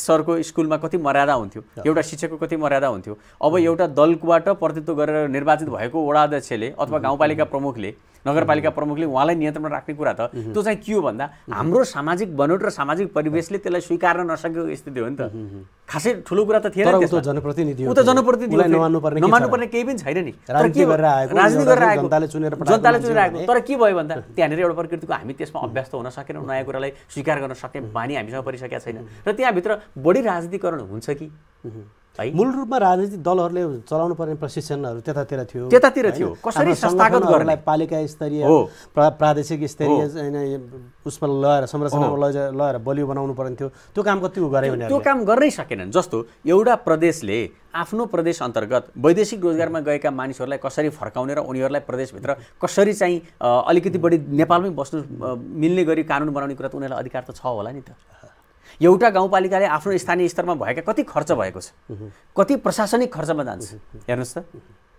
सरको स्कुलमा कति मर्यादा हुन्थ्यो, एउटा शिक्षकको कति मर्यादा हुन्थ्यो। अब एउटा दलबाट प्रतिनिधित्व गरेर निर्वाचित भएको वडा अध्यक्षले अथवा गाउँपालिका प्रमुखले, नगरपालिका प्रमुखले उहाँलाई नियन्त्रणमा राख्ने कुरा त त्यो चाहिँ के हो भन्दा हाम्रो सामाजिक बनोट र सामाजिक परिवेशले त्यसलाई स्वीकार्न नसकेको स्थिति हो नि त। खासै ठुलो कुरा त थिएन। ऊ त जनप्रतिनिधि नमान्नुपर्ने केही पनि छैन नि। राजनीति गरेर आएको, जनताले चुनेर आएको। तर के भयो भन्दा त्यहाँनिर एउटा प्रकृतिको हामी त्यसमा अभ्यस्त हुन सकेनौँ, नयाँ कुरालाई स्वीकार गर्न सक्ने बानी हामीसँग परिसकेका छैन र त्यहाँभित्र बढी राजनीतिकरण हुन्छ कि है। मूल रूपमा राजनीतिक दलहरूले चलाउनु पर्ने प्रशिक्षणहरू त्यतातिर थियो। कसरी संस्थागत गर्ने, पालिका स्तरीय प्रादेशिक स्तरीय उसमा लगाएर संरचनामा लगाएर बलियो बनाउनु पर्ने थियो। त्यो काम कति गरे भने त्यो काम गर्नै सकेनन्। जस्तो एउटा प्रदेशले आफ्नो प्रदेश अन्तर्गत वैदेशिक रोजगारमा गएका मानिसहरूलाई कसरी फर्काउने र उनीहरूलाई प्रदेशभित्र कसरी चाहिँ अलिकति बढी नेपालमै बस्नु मिल्ने गरी कानुन बनाउने कुरा त उनीहरूलाई अधिकार त छ होला नि त। एउटा गाउँपालिकाले आफ्नो स्थानीय स्तरमा भएका कति खर्च भएको छ, कति प्रशासनिक खर्चमा जान्छ हेर्नुहोस् त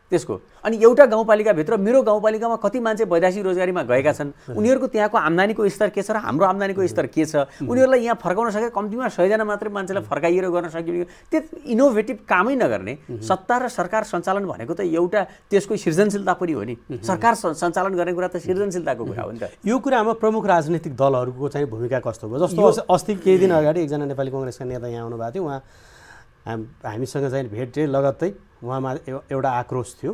त्यसको। अनि एउटा गाउँपालिकाभित्र मेरो गाउँपालिकामा कति मान्छे वैदेशिक रोजगारीमा गएका छन्, उनीहरूको त्यहाँको आम्दानीको स्तर के छ र हाम्रो आम्दानीको स्तर के छ, उनीहरूलाई यहाँ फर्काउन सके कम्तीमा 100 जना मात्रै मान्छेलाई फर्काइएर गर्न सकिने त्यो इनोभेटिभ कामै नगर्ने। सत्ता र सरकार सञ्चालन भनेको त एउटा त्यसको सृजनशीलता पनि हो नि। सरकार सञ्चालन गर्ने कुरा त सृजनशीलताको कुरा हो नि त। यो कुरामा प्रमुख राजनीतिक दलहरूको चाहिँ भूमिका कस्तो भयो? जस्तो अस्ति केही दिन अगाडि एकजना नेपाली कङ्ग्रेसका नेता यहाँ आउनुभएको थियो। उहाँ हामीसँग चाहिँ भेटे लगत्तै उहाँमा एउटा आक्रोश थियो।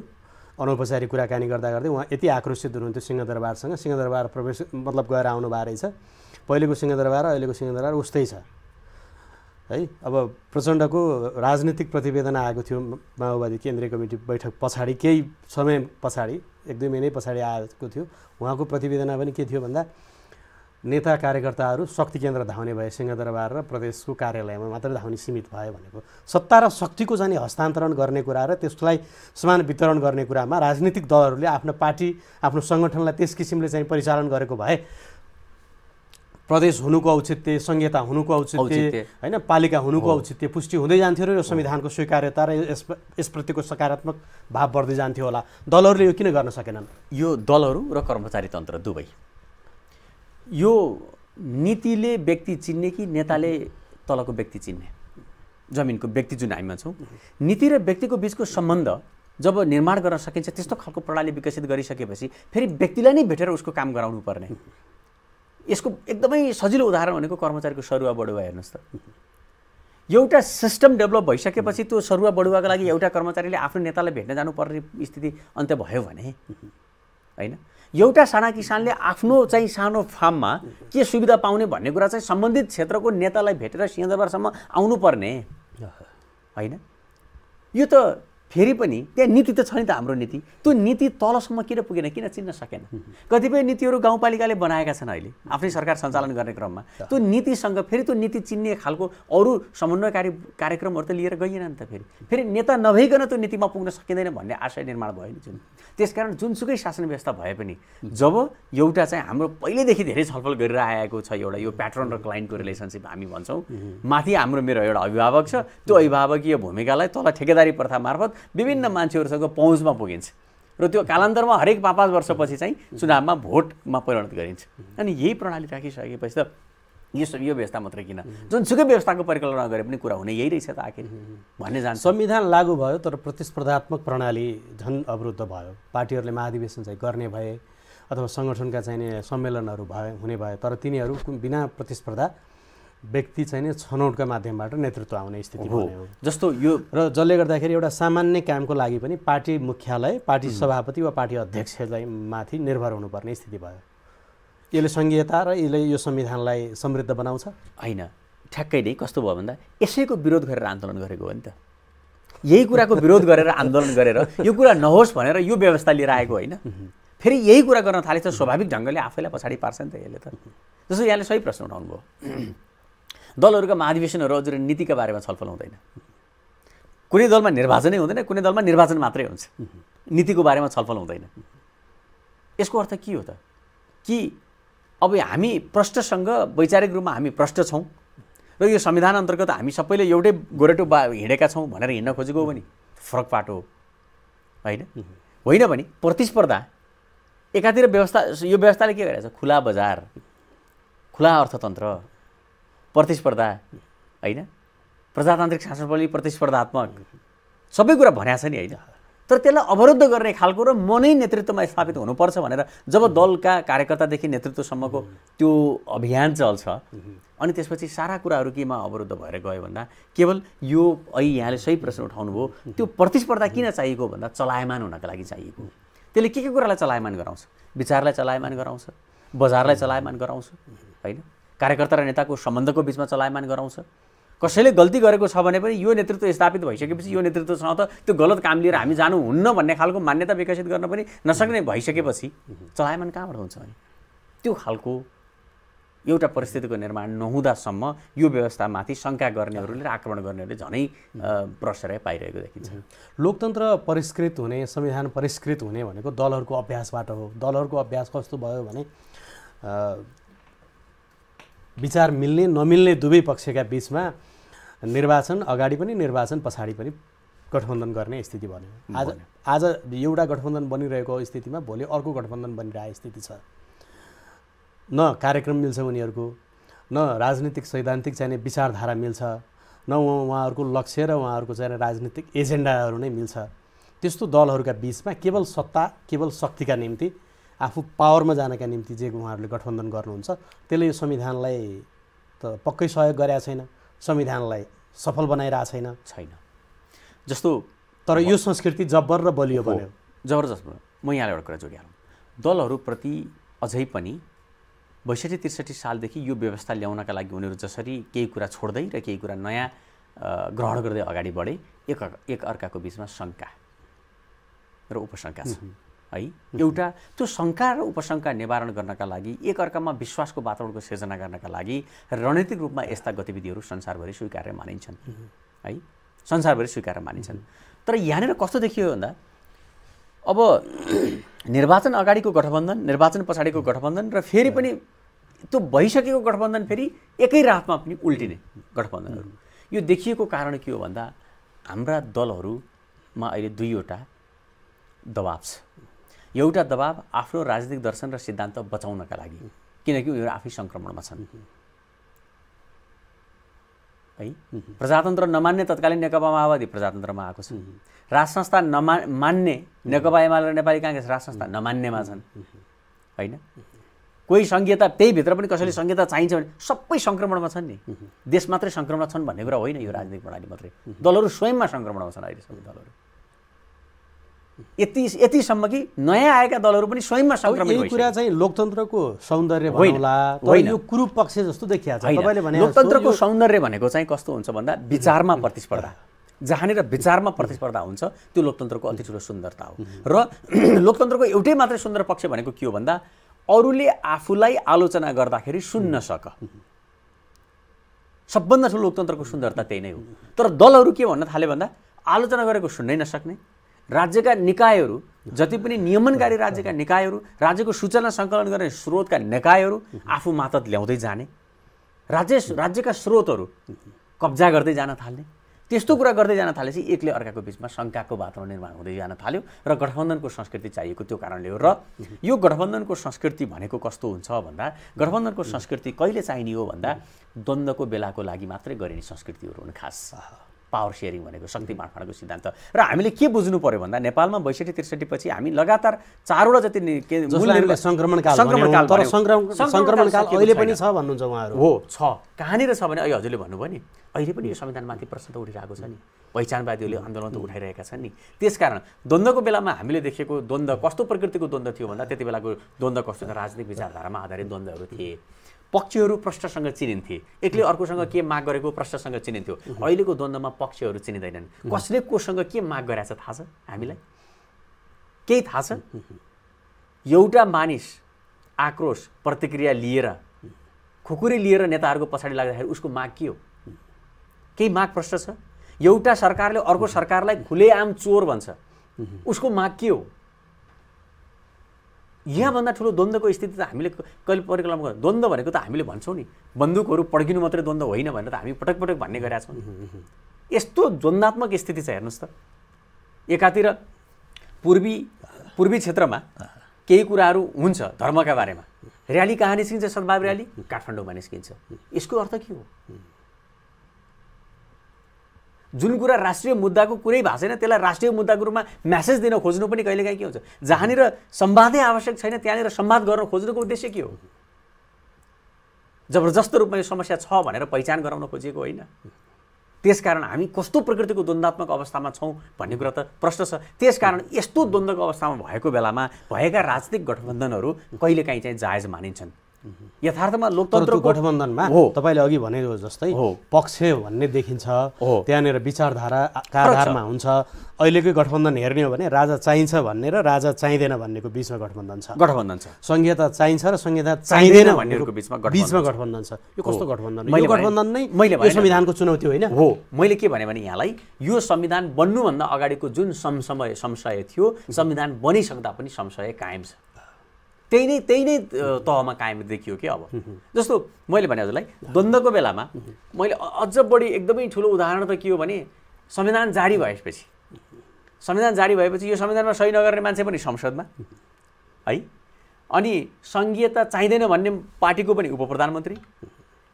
अनौपचारिक कुराकानी गर्दा गर्दै उहाँ यति आक्रोशित हुनुहुन्थ्यो सिंहदरबारसँग। सिंहदरबार प्रवेश मतलब गएर आउनु भएको रहेछ। पहिलेको सिंहदरबार र अहिलेको सिंहदरबार उस्तै छ है। अब प्रचण्डको राजनीतिक प्रतिवेदन आएको थियो माओवादी केन्द्रीय कमिटी बैठक पछाडि, केही समय पछाडि, 1-2 महिना पछाडि आएको थियो। उहाँको प्रतिवेदनमा पनि के थियो भन्दा नेता कार्यकर्ताहरू शक्ति केन्द्र धाउने भए सिंहदरबार र प्रदेशको कार्यालयमा मात्र धाउने सीमित भयो भनेको। सत्ता र शक्तिको चाहिँ हस्तान्तरण गर्ने कुरा र त्यसलाई समान वितरण गर्ने कुरामा राजनीतिक दलहरूले आफ्नो पार्टी आफ्नो सङ्गठनलाई त्यस किसिमले चाहिँ परिचालन गरेको भए प्रदेश हुनुको औचित्य, संहिता हुनुको औचित्य हैन, पालिका हुनुको औचित्य पुष्टि हुँदै जान्थ्यो र यो संविधानको स्वीकार्यता र यसप्रतिको सकारात्मक भाव बढ्दै जान्थ्यो होला। दलहरूले यो किन गर्न सकेनन्? यो दलहरू र कर्मचारी तन्त्र दुवै, यो नीतिले व्यक्ति चिन्ने कि नेताले तलको व्यक्ति चिन्ने, जमिनको व्यक्ति जुन हामी भन्छौँ, नीति र व्यक्तिको बिचको सम्बन्ध जब निर्माण गर्न सकिन्छ त्यस्तो खालको प्रणाली विकसित गरिसकेपछि फेरि व्यक्तिलाई नै भेटेर उसको काम गराउनु पर्ने। यसको एकदमै सजिलो उदाहरण भनेको कर्मचारीको सरुवा बढुवा हेर्नुहोस् त। एउटा सिस्टम डेभलप भइसकेपछि त्यो सरुवा बढुवाको लागि एउटा कर्मचारीले आफ्नो नेतालाई भेट्न जानुपर्ने स्थिति अन्त्य भयो भने हैन, एउटा साना किसानले आफ्नो चाहिँ सानो फार्ममा के सुविधा पाउने भन्ने कुरा चाहिँ सम्बन्धित क्षेत्रको नेतालाई भेटेर सिंहदरबारसम्म आउनुपर्ने हैन। यो त फेरि पनि त्यहाँ नीति त छ नि त, हाम्रो नीति। त्यो नीति तलसम्म किन पुगेन, किन चिन्न सकेन? कतिपय नीतिहरू गाउँपालिकाले बनाएका छन् अहिले आफ्नै सरकार सञ्चालन गर्ने क्रममा। त्यो नीतिसँग फेरि त्यो नीति चिन्ने खालको अरू समन्वयकारी कार्यक्रमहरू त लिएर गइएन नि त। फेरि नेता नभइकन त्यो नीतिमा पुग्न सकिँदैन भन्ने आशय निर्माण भयो नि जुन। त्यसकारण जुनसुकै शासन व्यवस्था भए पनि जब एउटा चाहिँ हाम्रो पहिल्यैदेखि धेरै छलफल गरेर आएको छ एउटा यो प्याट्रन र क्लाइन्टको रिलेसनसिप हामी भन्छौँ, माथि हाम्रो मेरो एउटा अभिभावक छ, त्यो अभिभावकीय भूमिकालाई तल ठेकेदारी प्रथा मार्फत विभिन्न मान्छेहरूसँग पहुँचमा पुगिन्छ र त्यो कालान्तरमा हरेक 5-5 वर्षपछि चाहिँ चुनावमा भोटमा परिणत गरिन्छ। अनि यही प्रणाली राखिसकेपछि त यो व्यवस्था मात्रै किन, जुनसुकै व्यवस्थाको परिकल्पना गरे पनि कुरा हुने यही रहेछ त आखिर भन्ने जान्छ। संविधान लागू भयो तर प्रतिस्पर्धात्मक प्रणाली झन् अवरुद्ध भयो। पार्टीहरूले महाधिवेशन चाहिँ गर्ने भए अथवा सङ्गठनका चाहिँ सम्मेलनहरू हुने भए, तर तिनीहरू बिना प्रतिस्पर्धा व्यक्ति चाहिँ छनौटका माध्यमबाट नेतृत्व आउने स्थिति बन्यो। जस्तो यो र जसले गर्दाखेरि एउटा सामान्य कामको लागि पनि पार्टी मुख्यालय, पार्टी सभापति वा पार्टी अध्यक्षलाई माथि निर्भर हुनुपर्ने स्थिति भयो। यसले संघीयता र यसले यो संविधानलाई समृद्ध बनाउँछ होइन? ठ्याक्कै नै कस्तो भयो भन्दा यसैको विरोध गरेर आन्दोलन गरेको हो नि त। यही कुराको विरोध गरेर आन्दोलन गरेर यो कुरा नहोस् भनेर यो व्यवस्था लिएर आएको होइन। फेरि यही कुरा गर्न थाले त स्वाभाविक ढङ्गले आफैलाई पछाडि पार्छ नि त यसले त। जस्तो यहाँले सही प्रश्न उठाउनु भयो, दलहरूका महाधिवेशनहरू हजुर नीतिका बारेमा छलफल हुँदैन। कुनै दलमा निर्वाचनै हुँदैन, कुनै दलमा निर्वाचन मात्रै हुन्छ, नीतिको बारेमा छलफल हुँदैन। यसको अर्थ के हो त कि अब हामी प्रष्टसँग वैचारिक रूपमा हामी प्रष्ट छौँ र यो संविधान अन्तर्गत हामी सबैले एउटै गोरेटो हिँडेका छौँ भनेर हिँड्न खोजेको हो भने फरक पाटो हो होइन। होइन भने प्रतिस्पर्धा एकातिर व्यवस्था, यो व्यवस्थाले के गरेको छ, खुला बजार, खुला अर्थतन्त्र, प्रतिस्पर्धा होइन, प्रजातान्त्रिक शासन प्रणाली प्रतिस्पर्धात्मक सबै कुरा भनेको छ नि होइन। तर त्यसलाई अवरुद्ध गर्ने खालको र म नै नेतृत्वमा स्थापित हुनुपर्छ भनेर जब दलका कार्यकर्तादेखि नेतृत्वसम्मको त्यो अभियान चल्छ अनि त्यसपछि सारा कुराहरू केमा अवरुद्ध भएर गयो भन्दा केवल यो यहाँले सही प्रश्न उठाउनु भयो, त्यो प्रतिस्पर्धा किन चाहिएको भन्दा चलायमान हुनका लागि चाहिएको। त्यसले के कुरालाई चलायमान गराउँछ, विचारलाई चलायमान गराउँछ, बजारलाई चलायमान गराउँछ होइन, कार्यकर्ता र नेताको सम्बन्धको बिचमा चलायमान गराउँछ। कसैले गल्ती गरेको छ भने पनि यो नेतृत्व स्थापित भइसकेपछि यो नेतृत्वसँग त त्यो गलत काम लिएर हामी जानुहुन्न भन्ने खालको मान्यता विकसित गर्न पनि नसक्ने भइसकेपछि चलायमान कहाँबाट हुन्छ भने त्यो खालको एउटा परिस्थितिको निर्माण नहुँदासम्म यो व्यवस्थामाथि शङ्का गर्नेहरूले र आक्रमण गर्नेहरूले झनै प्रश्रय पाइरहेको देखिन्छ। लोकतन्त्र परिष्कृत हुने, संविधान परिष्कृत हुने भनेको दलहरूको अभ्यासबाट हो। दलहरूको अभ्यास कस्तो भयो भने विचार मिल्ने नमिल्ने दुवै पक्षका बिचमा निर्वाचन अगाडि पनि निर्वाचन पछाडि पनि गठबन्धन गर्ने स्थिति बन्यो। आज एउटा गठबन्धन बनिरहेको स्थितिमा भोलि अर्को गठबन्धन बनिरहेको स्थिति छ। न कार्यक्रम मिल्छ उनीहरूको, न राजनीतिक सैद्धान्तिक चाहिने विचारधारा मिल्छ, न उहाँहरूको लक्ष्य र उहाँहरूको चाहिने राजनीतिक एजेन्डाहरू नै मिल्छ। त्यस्तो दलहरूका बिचमा केवल सत्ता, केवल शक्तिका निम्ति, आफू पावरमा जानका निम्ति जे उहाँहरूले गठबन्धन गर्नुहुन्छ त्यसले यो संविधानलाई त पक्कै सहयोग गरेका छैन, संविधानलाई सफल बनाइरहेको छैन। जस्तो तर यो संस्कृति जब्बर र बलियो बन्यो। जबरजस्त भयो। म यहाँलाई एउटा कुरा जोडिहालौँ, दलहरूप्रति अझै पनि 62-63 सालदेखि यो व्यवस्था ल्याउनका लागि उनीहरू जसरी केही कुरा छोड्दै र केही कुरा नयाँ ग्रहण गर्दै अगाडि बढे, एक अर्काको बिचमा शङ्का र उपशङ्का छ है। एउटा त्यो शङ्का र उपशङ्का निवारण गर्नका लागि एक अर्कामा विश्वासको वातावरणको सिर्जना गर्नका लागि रणनीतिक रूपमा यस्ता गतिविधिहरू संसारभरि स्वीकार्य मानिन्छन् है, संसारभरि स्वीकार्य मानिन्छन्। तर यहाँनिर कस्तो देखियो भन्दा अब निर्वाचन अगाडिको गठबन्धन, निर्वाचन पछाडिको गठबन्धन र फेरि पनि त्यो भइसकेको गठबन्धन फेरि एकै रातमा पनि उल्टिने गठबन्धनहरू, यो देखिएको कारण के हो भन्दा हाम्रा दलहरूमा अहिले दुईवटा दबाब छ। एउटा दबाब आफ्नो राजनीतिक दर्शन र सिद्धान्त बचाउनका लागि, किनकि उनीहरू आफै सङ्क्रमणमा छन् है। प्रजातन्त्र नमान्ने तत्कालीन नेकपा माओवादी प्रजातन्त्रमा आएको छ, राज संस्था मान्ने नेकपा एमाले र नेपाली काङ्ग्रेस राज संस्था नमान्नेमा छन् होइन। कोही सङ्घीयता, त्यही भित्र पनि कसैले सङ्घीयता चाहिन्छ भने सबै सङ्क्रमणमा छन् नि। देश मात्रै सङ्क्रमणमा छन् भन्ने कुरा होइन, यो राजनीतिक प्रणाली मात्रै, दलहरू स्वयंमा सङ्क्रमणमा छन् अहिले सबै दलहरू। यतिसम्म कि नयाँ आएका दलहरू पनि स्वयंमा सङ्क्रमित भइसक्यो। यो कुरा चाहिँ लोकतन्त्रको सौन्दर्य भन्नुला, तर यो कुरूप पक्ष जस्तो देखिया छ तपाईले भने। लोकतन्त्रको सौन्दर्य भनेको चाहिँ कस्तो हुन्छ भन्दा विचारमा प्रतिस्पर्धा, जहाँनिर विचारमा प्रतिस्पर्धा हुन्छ त्यो लोकतन्त्रको अति ठुलो सुन्दरता हो। र लोकतन्त्रको एउटै मात्रै सुन्दर पक्ष भनेको के हो भन्दा अरूले आफूलाई आलोचना गर्दाखेरि सुन्न सक। सबभन्दा ठुलो लोकतन्त्रको सुन्दरता त्यही नै हो। तर दलहरू के भन्न थाले भन्दा आलोचना गरेको सुन्नै नसक्ने, राज्यका निकायहरू जति पनि नियमनकारी राज्यका निकायहरू, राज्यको सूचना सङ्कलन गर्ने स्रोतका निकायहरू आफू मातहत ल्याउँदै जाने, राज्यका स्रोतहरू कब्जा गर्दै जान थाल्ने, त्यस्तो कुरा गर्दै जान थालेपछि एकले अर्काको बिचमा शङ्काको वातावरण निर्माण हुँदै जान थाल्यो र गठबन्धनको संस्कृति चाहिएको त्यो कारणले हो। र यो गठबन्धनको संस्कृति भनेको कस्तो हुन्छ भन्दा गठबन्धनको संस्कृति कहिले चाहिने हो भन्दा द्वन्द्वको बेलाको लागि मात्रै गरिने संस्कृतिहरू हुन्। खास पावर सेयरिङ भनेको शक्ति बाँडफाँडको सिद्धान्त। र हामीले के बुझ्नु पर्यो भन्दा नेपालमा 62-63 पछि हामी लगातार 4वटा जति सङ्क्रमणकाल अहिले पनि छ भन्नुहुन्छ उहाँहरू। हो छ, कहाँनिर छ भने अहिले हजुरले भन्नुभयो नि, अहिले पनि यो संविधानमाथि प्रश्न त उठिरहेको छ नि, पहिचानवादीहरूले आन्दोलन त उठाइरहेका छन् नि। त्यसकारण द्वन्द्वको बेलामा हामीले देखेको द्वन्द्व कस्तो प्रकृतिको द्वन्द्व थियो भन्दा त्यति बेलाको द्वन्द्व कस्तो छ, राजनीतिक विचारधारामा आधारित द्वन्द्वहरू थिए। पक्षहरू प्रष्टसँग चिनिन्थे, एकले अर्कोसँग के माग गरेको प्रष्टसँग चिनिन्थ्यो। अहिलेको द्वन्द्वमा पक्षहरू चिनिँदैनन्, कसले कोसँग के माग गरेछ थाहा छ हामीलाई? केही थाहा छ? एउटा मानिस आक्रोश प्रतिक्रिया लिएर खुकुरी लिएर नेताहरूको पछाडि लाग्दाखेरि उसको माग के हो? केही माग प्रष्ट छ? एउटा सरकारले अर्को सरकारलाई खुलेआम चोर भन्छ, उसको माग के हो? यहाँभन्दा ठुलो द्वन्द्वको स्थिति त हामीले कहिले परिकल्पना गर्छौँ। द्वन्द्व भनेको त हामीले भन्छौँ नि, बन्दुकहरू पड्किनु मात्रै द्वन्द्व होइन भनेर त हामी पटक पटक भन्ने गरेका छौँ। यस्तो द्वन्द्वात्मक स्थिति छ। हेर्नुहोस् त, एकातिर पूर्वी क्षेत्रमा केही कुराहरू हुन्छ धर्मका बारेमा, र्याली कहाँ निस्किन्छ? सद्भाव र्याली काठमाडौँमा निस्किन्छ। यसको अर्थ के हो? जुन कुरा राष्ट्रिय मुद्दाको कुरै भएको छैन त्यसलाई राष्ट्रिय मुद्दाको रूपमा म्यासेज दिन खोज्नु पनि कहिलेकाहीँ के हुन्छ? जहाँनिर संवादै आवश्यक छैन त्यहाँनिर संवाद गर्न खोज्नुको उद्देश्य के हो? जबरजस्त रूपमा यो समस्या छ भनेर पहिचान गराउन खोजिएको होइन। त्यसकारण हामी कस्तो प्रकृतिको द्वन्द्वात्मक अवस्थामा छौँ भन्ने कुरा त प्रश्न छ। त्यसकारण यस्तो द्वन्द्वको अवस्थामा भएको बेलामा भएका राजनीतिक गठबन्धनहरू कहिलेकाहीँ चाहिँ जायज मानिन्छन्। यथार्थमा लोकतन्त्रको गठबन्धनमा तपाईले अघि भनेको जस्तै पक्ष भन्ने देखिन्छ, त्यहाँनिर विचारधाराका आधारमा हुन्छ। अहिलेकै गठबन्धन हेर्ने हो भने राजा चाहिन्छ भन्ने र राजा चाहिँदैन भन्नेको बिचमा गठबन्धन छ। संहिता चाहिन्छ र संहिता चाहिँदैन भन्नेको बिचमा गठबन्धन छ। यो कस्तो गठबन्धन? यो गठबन्धन नै यो संविधानको चुनौती होइन हो। मैले के भने यहाँलाई यो संविधान बन्नुभन्दा अगाडिको जुन संशय थियो, संविधान बनिसक्दा पनि संशय कायम छ। त्यही नै तहमा कायम देखियो कि अब जस्तो मैले भने हजुरलाई द्वन्द्वको बेलामा मैले अझ बढी एकदमै ठुलो उदाहरण त के हो भने संविधान जारी भएपछि यो संविधानमा सही नगर्ने मान्छे पनि संसदमा है, अनि संघीयता चाहिँदैन भन्ने पार्टीको पनि उपप्रधानमन्त्री,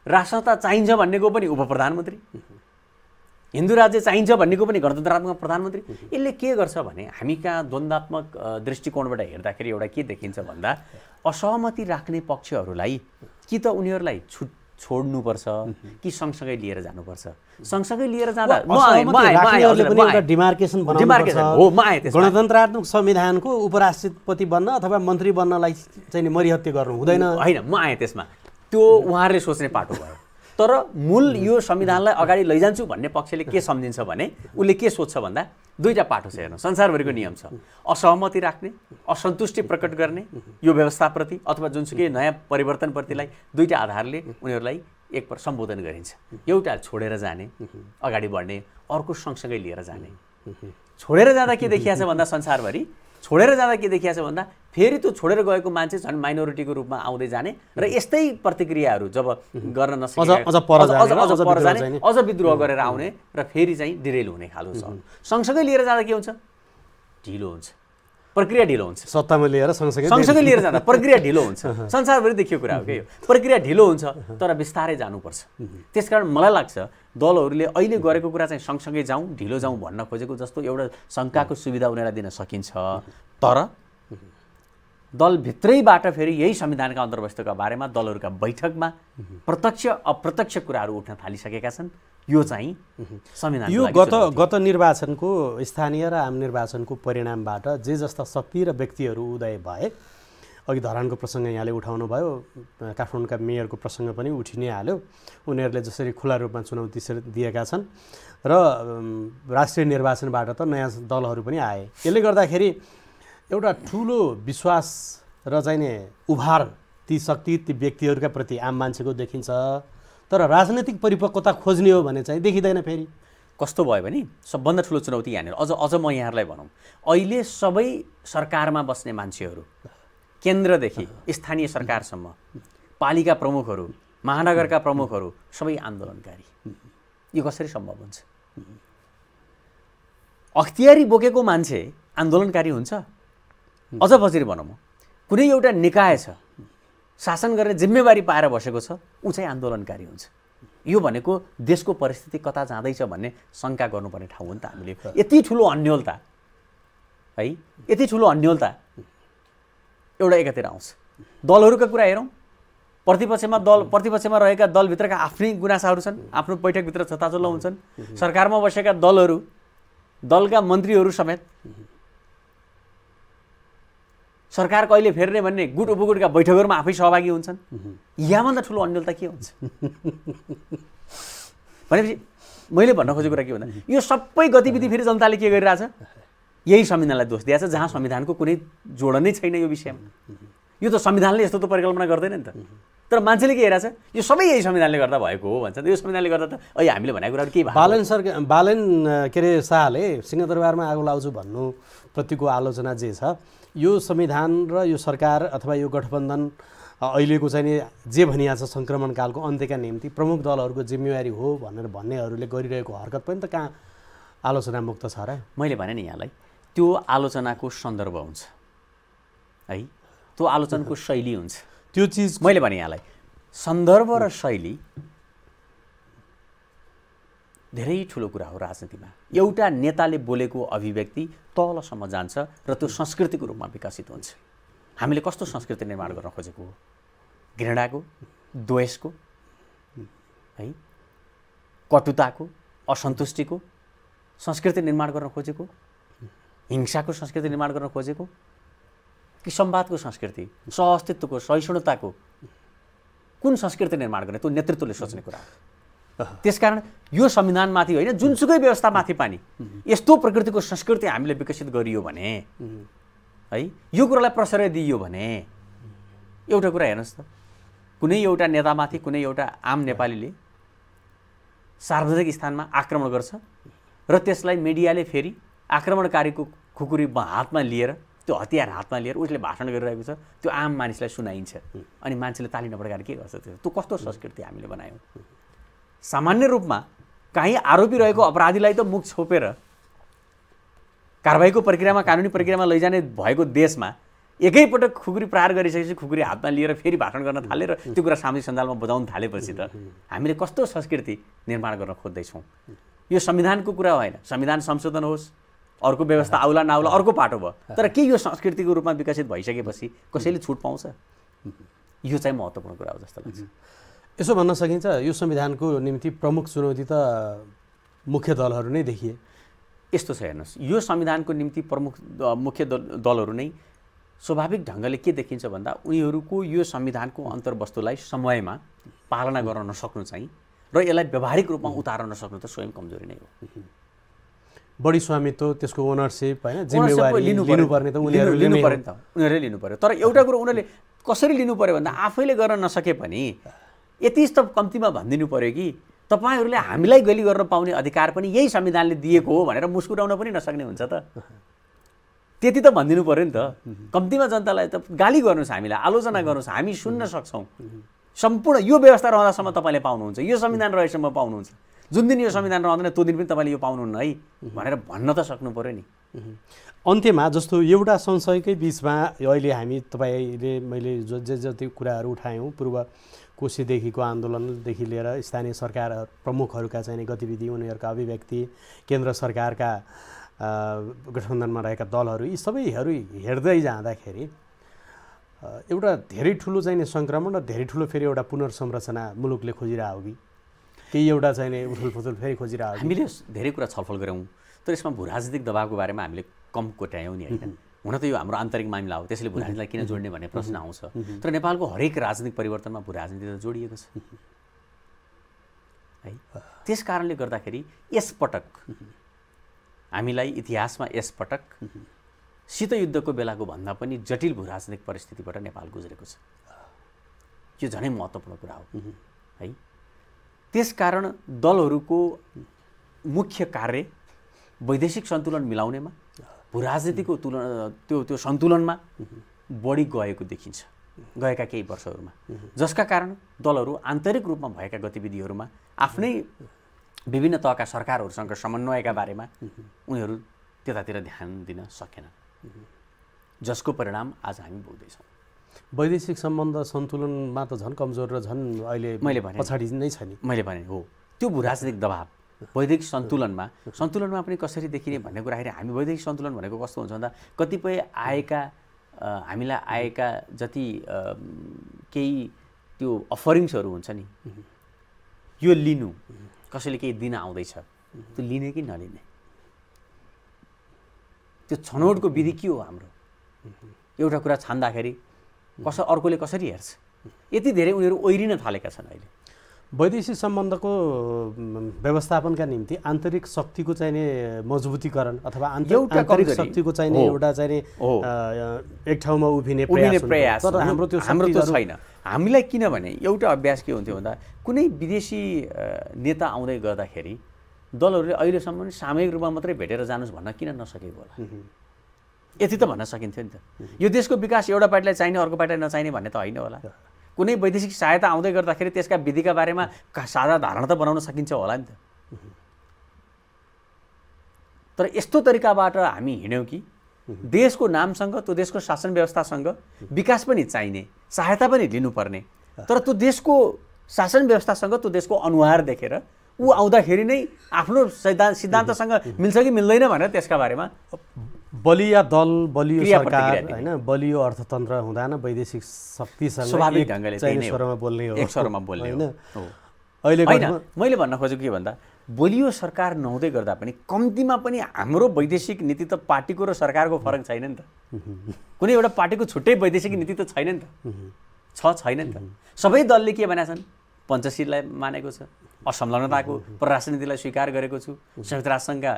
राष्ट्रता चाहिन्छ भन्नेको पनि उपप्रधानमन्त्री, हिन्दू राज्य चाहिन्छ भन्नेको पनि गणतन्त्रात्मक प्रधानमन्त्री। यसले के गर्छ भने हामी कहाँ द्वन्द्वात्मक दृष्टिकोणबाट हेर्दाखेरि एउटा के देखिन्छ भन्दा असहमति राख्ने पक्षहरूलाई कि त उनीहरूलाई छोड्नुपर्छ कि सँगसँगै लिएर जानुपर्छ। सँगसँगै लिएर जाँदा गणतन्त्रात्मक संविधानको उपराष्ट्रपति बन्न अथवा मन्त्री बन्नलाई चाहिँ मरिहत्ते गर्नु हुँदैन होइन। म आएँ त्यसमा, त्यो उहाँहरूले सोच्ने पाटो भयो। तर मूल यो संविधानलाई अगाडि लैजान्छु भन्ने पक्षले के सम्झिन्छ भने उसले के सोच्छ भन्दा दुईटा पाटो छ। हेर्नु, संसारभरिको नियम छ, असहमति राख्ने, असन्तुष्टि प्रकट गर्ने यो व्यवस्थाप्रति अथवा जुनसुकै नयाँ परिवर्तनप्रतिलाई दुईटा आधारले उनीहरूलाई एकपल्ट सम्बोधन गरिन्छ। एउटा छोडेर जाने, अगाडि बढ्ने, अर्को सँगसँगै लिएर जाने। छोडेर जाँदा के देखिया छ भन्दा संसारभरि छोडेर जाँदा के देखिया छ भन्दा फेरि त्यो छोडेर गएको मान्छे झन् माइनोरिटीको रूपमा आउँदै जाने र यस्तै प्रतिक्रियाहरू जब गर्न नसके अझ विद्रोह गरेर आउने र फेरि चाहिँ डिरेल हुने खालको छ। सँगसँगै लिएर जाँदा के हुन्छ? ढिलो हुन्छ, प्रक्रिया ढिलो हुन्छ। सत्तामा लिएर सँगसँगै लिएर जाँदा प्रक्रिया ढिलो हुन्छ। संसारभरि देखियो कुरा हो के यो, प्रक्रिया ढिलो हुन्छ तर बिस्तारै जानुपर्छ। त्यसकारण मलाई लाग्छ दलहरूले अहिले गरेको कुरा चाहिँ सँगसँगै जाउँ ढिलो जाउँ भन्न खोजेको जस्तो एउटा शङ्काको सुविधा उनीहरूलाई दिन सकिन्छ। तर दलभित्रैबाट फेरि यही संविधानका अन्तर्वस्तुका बारेमा दलहरूका बैठकमा प्रत्यक्ष अप्रत्यक्ष कुराहरू उठ्न थालिसकेका छन्। यो चाहिँ संविधान यो गत निर्वाचनको स्थानीय र आम निर्वाचनको परिणामबाट जे जस्ता शक्ति र व्यक्तिहरू उदय भए, अघि धरानको प्रसङ्ग यहाँले उठाउनु भयो, काठमाडौँका मेयरको प्रसङ्ग पनि उठि नै हाल्यो। उनीहरूले जसरी खुला रूपमा चुनौती दिएका छन् र राष्ट्रिय निर्वाचनबाट त नयाँ दलहरू पनि आए। यसले गर्दाखेरि एउटा ठुलो विश्वास र चाहिँ नि उभार ती शक्ति ती व्यक्तिहरूका प्रति आम मान्छेको देखिन्छ। तर राजनैतिक परिपक्वता खोज्ने हो भने चाहिँ देखिँदैन। फेरि कस्तो भयो भने सबभन्दा ठुलो चुनौती यहाँनिर अझ म यहाँहरूलाई भनौँ, अहिले सबै सरकारमा बस्ने मान्छेहरू केन्द्रदेखि स्थानीय सरकारसम्म, पालिका प्रमुखहरू, महानगरका प्रमुखहरू सबै आन्दोलनकारी। यो कसरी सम्भव हुन्छ? अख्तियारी बोकेको मान्छे आन्दोलनकारी हुन्छ? अझ बजेर भनौँ, कुनै एउटा निकाय छ शासन गर्ने जिम्मेवारी पाएर बसेको छ, ऊ चाहिँ आन्दोलनकारी हुन्छ। यो भनेको देशको परिस्थिति कता जाँदैछ भन्ने शङ्का गर्नुपर्ने ठाउँ हो नि त। हामीले यति ठुलो अन्योलता है, यति ठुलो अन्योलता एउटा एकातिर आउँछ। दलहरूका कुरा हेरौँ, प्रतिपक्षमा रहेका दलभित्रका आफ्नै गुनासाहरू छन्, आफ्नो बैठकभित्र छताचल्लो हुन्छन्। सरकारमा बसेका दलहरू, दलका मन्त्रीहरू समेत सरकार कहिले फेर्ने भन्ने गुट उपगुटका बैठकहरूमा आफै सहभागी हुन्छन्। यहाँभन्दा ठुलो अन्योलता के हुन्छ भनेपछि मैले भन्न खोजेको कुरा के भन्दा यो सबै गतिविधि फेरि जनताले के गरिरहेछ? यही संविधानलाई दोष दिएछ, जहाँ संविधानको कुनै जोड नै छैन यो विषयमा। यो त संविधानले यस्तो त परिकल्पना गर्दैन नि त। तर मान्छेले के हेरेछ यो सबै यही संविधानले गर्दा भएको हो भन्छ। यो संविधानले गर्दा त अहिले हामीले भनेको कुराहरू के बालेन के अरे शाहले सिंहदरबारमा आगो लाउँछु भन्नु प्रतिको आलोचना जे छ यो संविधान र यो सरकार अथवा यो गठबन्धन अहिलेको चाहिँ नि जे भनिएको छ सङ्क्रमणकालको अन्त्यका निम्ति प्रमुख दलहरूको जिम्मेवारी हो भनेर भन्नेहरूले गरिरहेको हरकत पनि त कहाँ आलोचना मुक्त छ र? मैले भने नि यहाँलाई त्यो आलोचनाको सन्दर्भ हुन्छ है, त्यो आलोचनाको शैली हुन्छ। त्यो चिज मैले भने यहाँलाई सन्दर्भ र शैली धेरै ठुलो कुरा हो राजनीतिमा। एउटा नेताले बोलेको अभिव्यक्ति तलसम्म जान्छ र त्यो संस्कृतिको रूपमा विकसित हुन्छ। हामीले कस्तो संस्कृति निर्माण गर्न खोजेको हो? घृणाको, द्वेषको, है, कटुताको, असन्तुष्टिको संस्कृति निर्माण गर्न खोजेको, हिंसाको संस्कृति निर्माण गर्न खोजेको कि संवादको संस्कृति, सहअस्तित्वको, सहिष्णुताको कुन संस्कृति निर्माण गर्ने? त्यो नेतृत्वले सोच्ने कुरा हो। त्यसकारण यो संविधानमाथि होइन जुनसुकै व्यवस्थामाथि पनि यस्तो प्रकृतिको संस्कृति हामीले विकसित गरियो भने है, यो कुरालाई प्रश्रय दिइयो भने एउटा कुरा हेर्नुहोस् त, कुनै एउटा नेतामाथि कुनै एउटा आम नेपालीले सार्वजनिक स्थानमा आक्रमण गर्छ र त्यसलाई मिडियाले फेरि आक्रमणकारीको खुकुरी हातमा लिएर, त्यो हतियार हातमा लिएर उसले भाषण गरिरहेको छ, त्यो आम मानिसलाई सुनाइन्छ अनि मान्छेले ताली नपड्काएर के गर्छ? त्यो कस्तो संस्कृति हामीले बनायौँ? सामान्य रूपमा कहीँ आरोपी रहेको अपराधीलाई त मुख छोपेर कारबाहीको प्रक्रियामा, कानुनी प्रक्रियामा लैजाने भएको देशमा एकैपटक खुकुरी प्रहार गरिसकेपछि खुकुरी हातमा लिएर फेरि भाषण गर्न थाले र त्यो कुरा सामाजिक सञ्जालमा बजाउन थालेपछि त हामीले कस्तो संस्कृति निर्माण गर्न खोज्दैछौँ? यो संविधानको कुरा होइन, संविधान संशोधन होस्, अर्को व्यवस्था आउला नआउला अर्को पाटो भयो, तर के यो संस्कृतिको रूपमा विकसित भइसकेपछि कसैले छुट पाउँछ? यो चाहिँ महत्त्वपूर्ण कुरा हो जस्तो लाग्छ। यसो भन्न सकिन्छ यो संविधानको निम्ति प्रमुख चुनौती त मुख्य दलहरू नै देखिए। यस्तो छ हेर्नुहोस्, यो संविधानको निम्ति प्रमुख मुख्य दलहरू नै स्वाभाविक ढङ्गले के देखिन्छ भन्दा उनीहरूको यो संविधानको अन्तर्वस्तुलाई समयमा पालना गर्न नसक्नु चाहिँ र यसलाई व्यावहारिक रूपमा उतार्न नसक्नु त स्वयं कमजोरी नै हो। बढी स्वामित्व, त्यसको ओनरसिप होइन, जिम्मेवारी लिनुपर्ने त उनीहरूले लिनु पर्यो। तर एउटा कुरो उनीहरूले कसरी लिनु पर्यो भन्दा आफैले गर्न नसके पनि यति त कम्तीमा भनिदिनु पर्यो कि तपाईँहरूले हामीलाई गली गर्न पाउने अधिकार पनि यही संविधानले दिएको हो भनेर मुस्कुराउन पनि नसक्ने हुन्छ त। त्यति त भनिदिनु पर्यो नि त। कम्तीमा जनतालाई त गाली गर्नुहोस्, हामीलाई आलोचना गर्नुहोस्, हामी सुन्न सक्छौँ। सम्पूर्ण यो व्यवस्था रहँदासम्म तपाईँले पाउनुहुन्छ, यो संविधान रहेसम्म पाउनुहुन्छ, जुन दिन यो संविधान रहँदैन त्यो दिन पनि तपाईँले यो पाउनुहुन्न है भनेर भन्न त सक्नु पर्यो नि। अन्त्यमा जस्तो एउटा संशयकै बिचमा अहिले हामी तपाईँले मैले जे जति कुराहरू उठायौँ, पूर्व कोशीदेखिको आन्दोलनदेखि लिएर स्थानीय सरकार प्रमुखहरूका चाहिँ गतिविधि, उनीहरूका अभिव्यक्ति, केन्द्र सरकारका गठबन्धनमा रहेका दलहरू, यी सबैहरू हेर्दै जाँदाखेरि एउटा धेरै ठुलो चाहिँ सङ्क्रमण र धेरै ठुलो फेरि एउटा पुनर्संरचना मुलुकले खोजिरहेको हो कि केही एउटा चाहिँ उथुलपुथुल फेरि खोजिरहेको? हामीले धेरै कुरा छलफल गऱ्यौँ, तर यसमा भूराजनीतिक दबावको बारेमा हामीले कम कोट्यायौँ नि होइन। हुन त यो हाम्रो आन्तरिक मामिला हो, त्यसले भूराजनीतिलाई किन जोड्ने भन्ने प्रश्न आउँछ। तर नेपालको हरेक राजनीतिक परिवर्तनमा भूराजनीति त जोडिएको छ है। त्यस कारणले गर्दाखेरि यसपटक हामीलाई इतिहासमा यसपटक शीतयुद्धको बेलाको भन्दा पनि जटिल भूराजनीतिक परिस्थितिबाट नेपाल गुज्रेको छ। यो झनै महत्त्वपूर्ण कुरा हो है। त्यसकारण दलहरूको मुख्य कार्य वैदेशिक सन्तुलन मिलाउनेमा, भूराजनीतिको त्यो सन्तुलनमा बढी गएको देखिन्छ गएका केही वर्षहरूमा, जसका कारण दलहरू आन्तरिक रूपमा भएका गतिविधिहरूमा आफ्नै विभिन्न तहका सरकारहरूसँग समन्वयका बारेमा उनीहरू त्यतातिर ध्यान दिन सकेनन्, जसको परिणाम आज हामी भोग्दैछौँ। वैदेशिक सम्बन्ध सन्तुलनमा त झन् कमजोर र झन् अहिले मैले भने पछाडि नै छ नि। मैले भने हो, त्यो भूराजनीतिक दबाव वैदेशिक सन्तुलनमा पनि कसरी देखिने भन्ने कुराखेरि हामी वैदेशिक सन्तुलन भनेको कस्तो हुन्छ भन्दा कतिपय हामीलाई आएका जति केही त्यो अफरिङ्सहरू हुन्छ नि, यो लिनु, कसैले केही दिन आउँदैछ त्यो लिने कि नलिने, त्यो छनौटको विधि के हो हाम्रो? एउटा कुरा छान्दाखेरि अर्कोले कसरी हेर्छ? यति धेरै उनीहरू ओइरिन थालेका छन् अहिले। वैदेशिक सम्बन्धको व्यवस्थापनका निम्ति आन्तरिक शक्तिको चाहिने मजबुतीकरण अथवा आन्तरिक शक्तिको चाहिने एउटा चाहिने एक ठाउँमा उभिने प्रयास, तर हाम्रो त्यो छैन। हामीलाई किनभने एउटा अभ्यास के हुन्थ्यो भन्दा कुनै विदेशी नेता आउँदै गर्दाखेरि दलहरूले अहिलेसम्म पनि सामूहिक रूपमा मात्रै भेटेर जानुस् भन्न किन नसकेको होला? यति त भन्न सकिन्थ्यो नि त। यो देशको विकास एउटा पार्टीलाई चाहिने अर्को पार्टीलाई नचाहिने भन्ने त होइन होला। कुनै वैदेशिक सहायता आउँदै गर्दाखेरि त्यसका विधिका बारेमा साझा धारणा त बनाउन सकिन्छ होला नि त। तर यस्तो तरिकाबाट हामी हिँड्यौँ कि देशको नामसँग त्यो देशको शासन व्यवस्थासँग विकास पनि चाहिने, सहायता पनि लिनुपर्ने, तर त्यो देशको शासन व्यवस्थासँग त्यो देशको अनुहार देखेर ऊ आउँदाखेरि नै आफ्नो सिद्धान्तसँग मिल्छ कि मिल्दैन भनेर त्यसका बारेमा बलिया दल, बलियो सरकार हैन, बलियो अर्थतन्त्र हुँदा न वैदेशिक शक्तिसँग स्वाभाविक ढङ्गले एक स्वरमा बोल्ने हो, एक स्वरमा बोल्ने हैन। हो। अहिले मैले भन्न खोजेको के भन्दा बलियो सरकार नहुँदै गर्दा पनि कम्तीमा पनि हाम्रो वैदेशिक नीति त पार्टीको र सरकारको फरक छैन नि त। कुनै एउटा पार्टीको छुट्टै वैदेशिक नीति त छैन नि त, छैन नि त। सबै दलले के भनेका छन्? पञ्चशीललाई मानेको छ, असंलग्नताको परराष्ट्र स्वीकार गरेको छु, संयुक्त राष्ट्रसङ्घका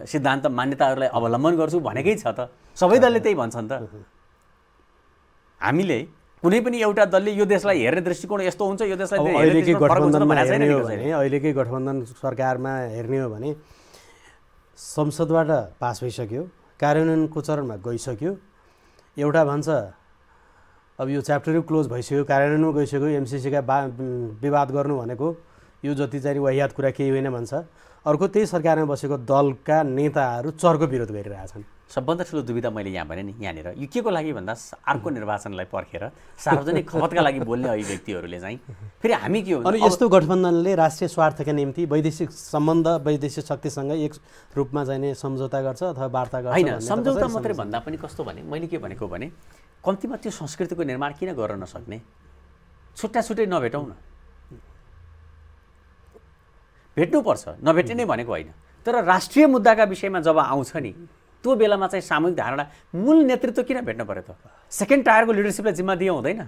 सिद्धान्त मान्यताहरूलाई अवलम्बन गर्छु भनेकै छ त। सबै दलले त्यही भन्छन् त। हामीले कुनै पनि एउटा दलले यो देशलाई हेर्ने दृष्टिकोण यस्तो हुन्छ, यो देशलाई अहिलेकै गठबन्धन सरकारमा हेर्ने हो भने संसदबाट पास भइसक्यो, कार्यान्वयनको चरणमा गइसक्यो। एउटा भन्छ अब यो च्याप्टरै क्लोज भइसक्यो, कार्यान्वयनमा गइसक्यो, एमसिसीका विवाद गर्नु भनेको यो जति चाहिँ वाहियात कुरा केही होइन भन्छ। अर्को त्यही सरकारमा बसेको दलका नेताहरू चर्को विरोध गरिरहेछन्। सबभन्दा ठुलो दुविधा मैले यहाँ भने नि यहाँनिर यो के को लागि भन्दा अर्को निर्वाचनलाई पर्खेर सार्वजनिक खपतका लागि बोल्ने व्यक्तिहरूले चाहिँ फेरि हामी के हो अनि यस्तो गठबन्धनले राष्ट्रिय स्वार्थका निम्ति वैदेशिक सम्बन्ध, वैदेशिक शक्तिसँग एक रूपमा चाहिँ सम्झौता गर्छ अथवा वार्ता गर्छ। होइन, सम्झौता मात्रै भन्दा पनि कस्तो भने मैले के भनेको भने कम्तीमा त्यो संस्कृतिको निर्माण किन गर्न नसक्ने? छुट्टा छुट्टै नभेटौँ न, भेट्नुपर्छ, नभेट्ने नै भनेको होइन। तर राष्ट्रिय मुद्दाका विषयमा जब आउँछ नि त्यो बेलामा चाहिँ सामूहिक धारणा, मूल नेतृत्व किन भेट्नु पर्यो त? सेकेन्ड टायरको लिडरसिपलाई जिम्मा दिए हुँदैन?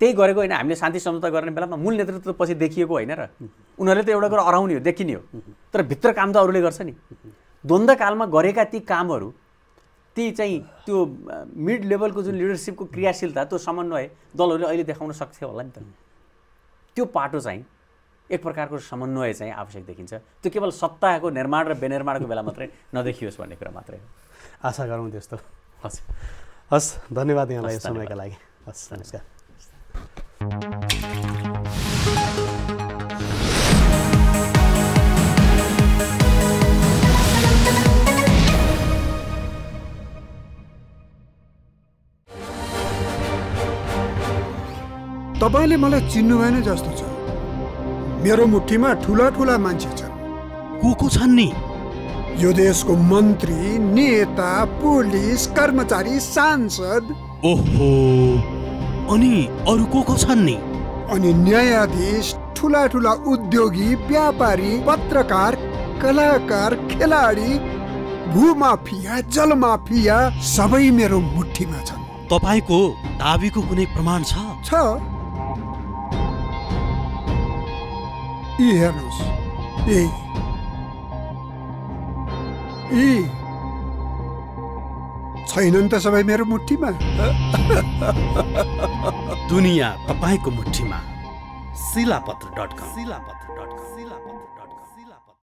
त्यही गरेको होइन हामीले शान्ति सम्झौता गर्ने बेलामा मूल नेतृत्व पछि देखिएको होइन र? उनीहरूले त एउटा कुरा अराउने हो, देखिने हो, तर भित्र काम त अरूले गर्छ नि। द्वन्द्वकालमा गरेका ती कामहरू, ती चाहिँ त्यो मिड लेभलको जुन लिडरसिपको क्रियाशीलता, त्यो समन्वय दलहरूले अहिले देखाउन सक्थ्यो होला नि त। त्यो पाटो चाहिँ एक प्रकारको समन्वय चाहिँ आवश्यक देखिन्छ। त्यो केवल सत्ताको निर्माण र विनिर्माणको बेला मात्रै नदेखियोस् भन्ने कुरा मात्रै हो। आशा गरौँ त्यस्तो। हस् हस्, धन्यवाद यहाँलाई समयका लागि। हस्, नमस्कार। तपाईले मलाई चिन्नु भएन जस्तो छ। मेरो मुठीमा ठुला ठुला मान्छे छन्। को छन् नि? यो देशको मन्त्री, नेता, पुलिस, कर्मचारी, सांसद। ओहो, अनि अरु को छन् नि? अनि न्यायाधीश, ठुला ठुला उद्योगी, व्यापारी, पत्रकार, कलाकार, खेलाडी, भूमाफिया, जलमाफिया सबै मेरो मुठीमा छन्। तपाईको दाबीको कुनै प्रमाण छ? यी हेर्नुहोस्, यी छैनन् त सबै मेरो मुठीमा। दुनिया तपाईको मुठीमा। शिलापत्र.com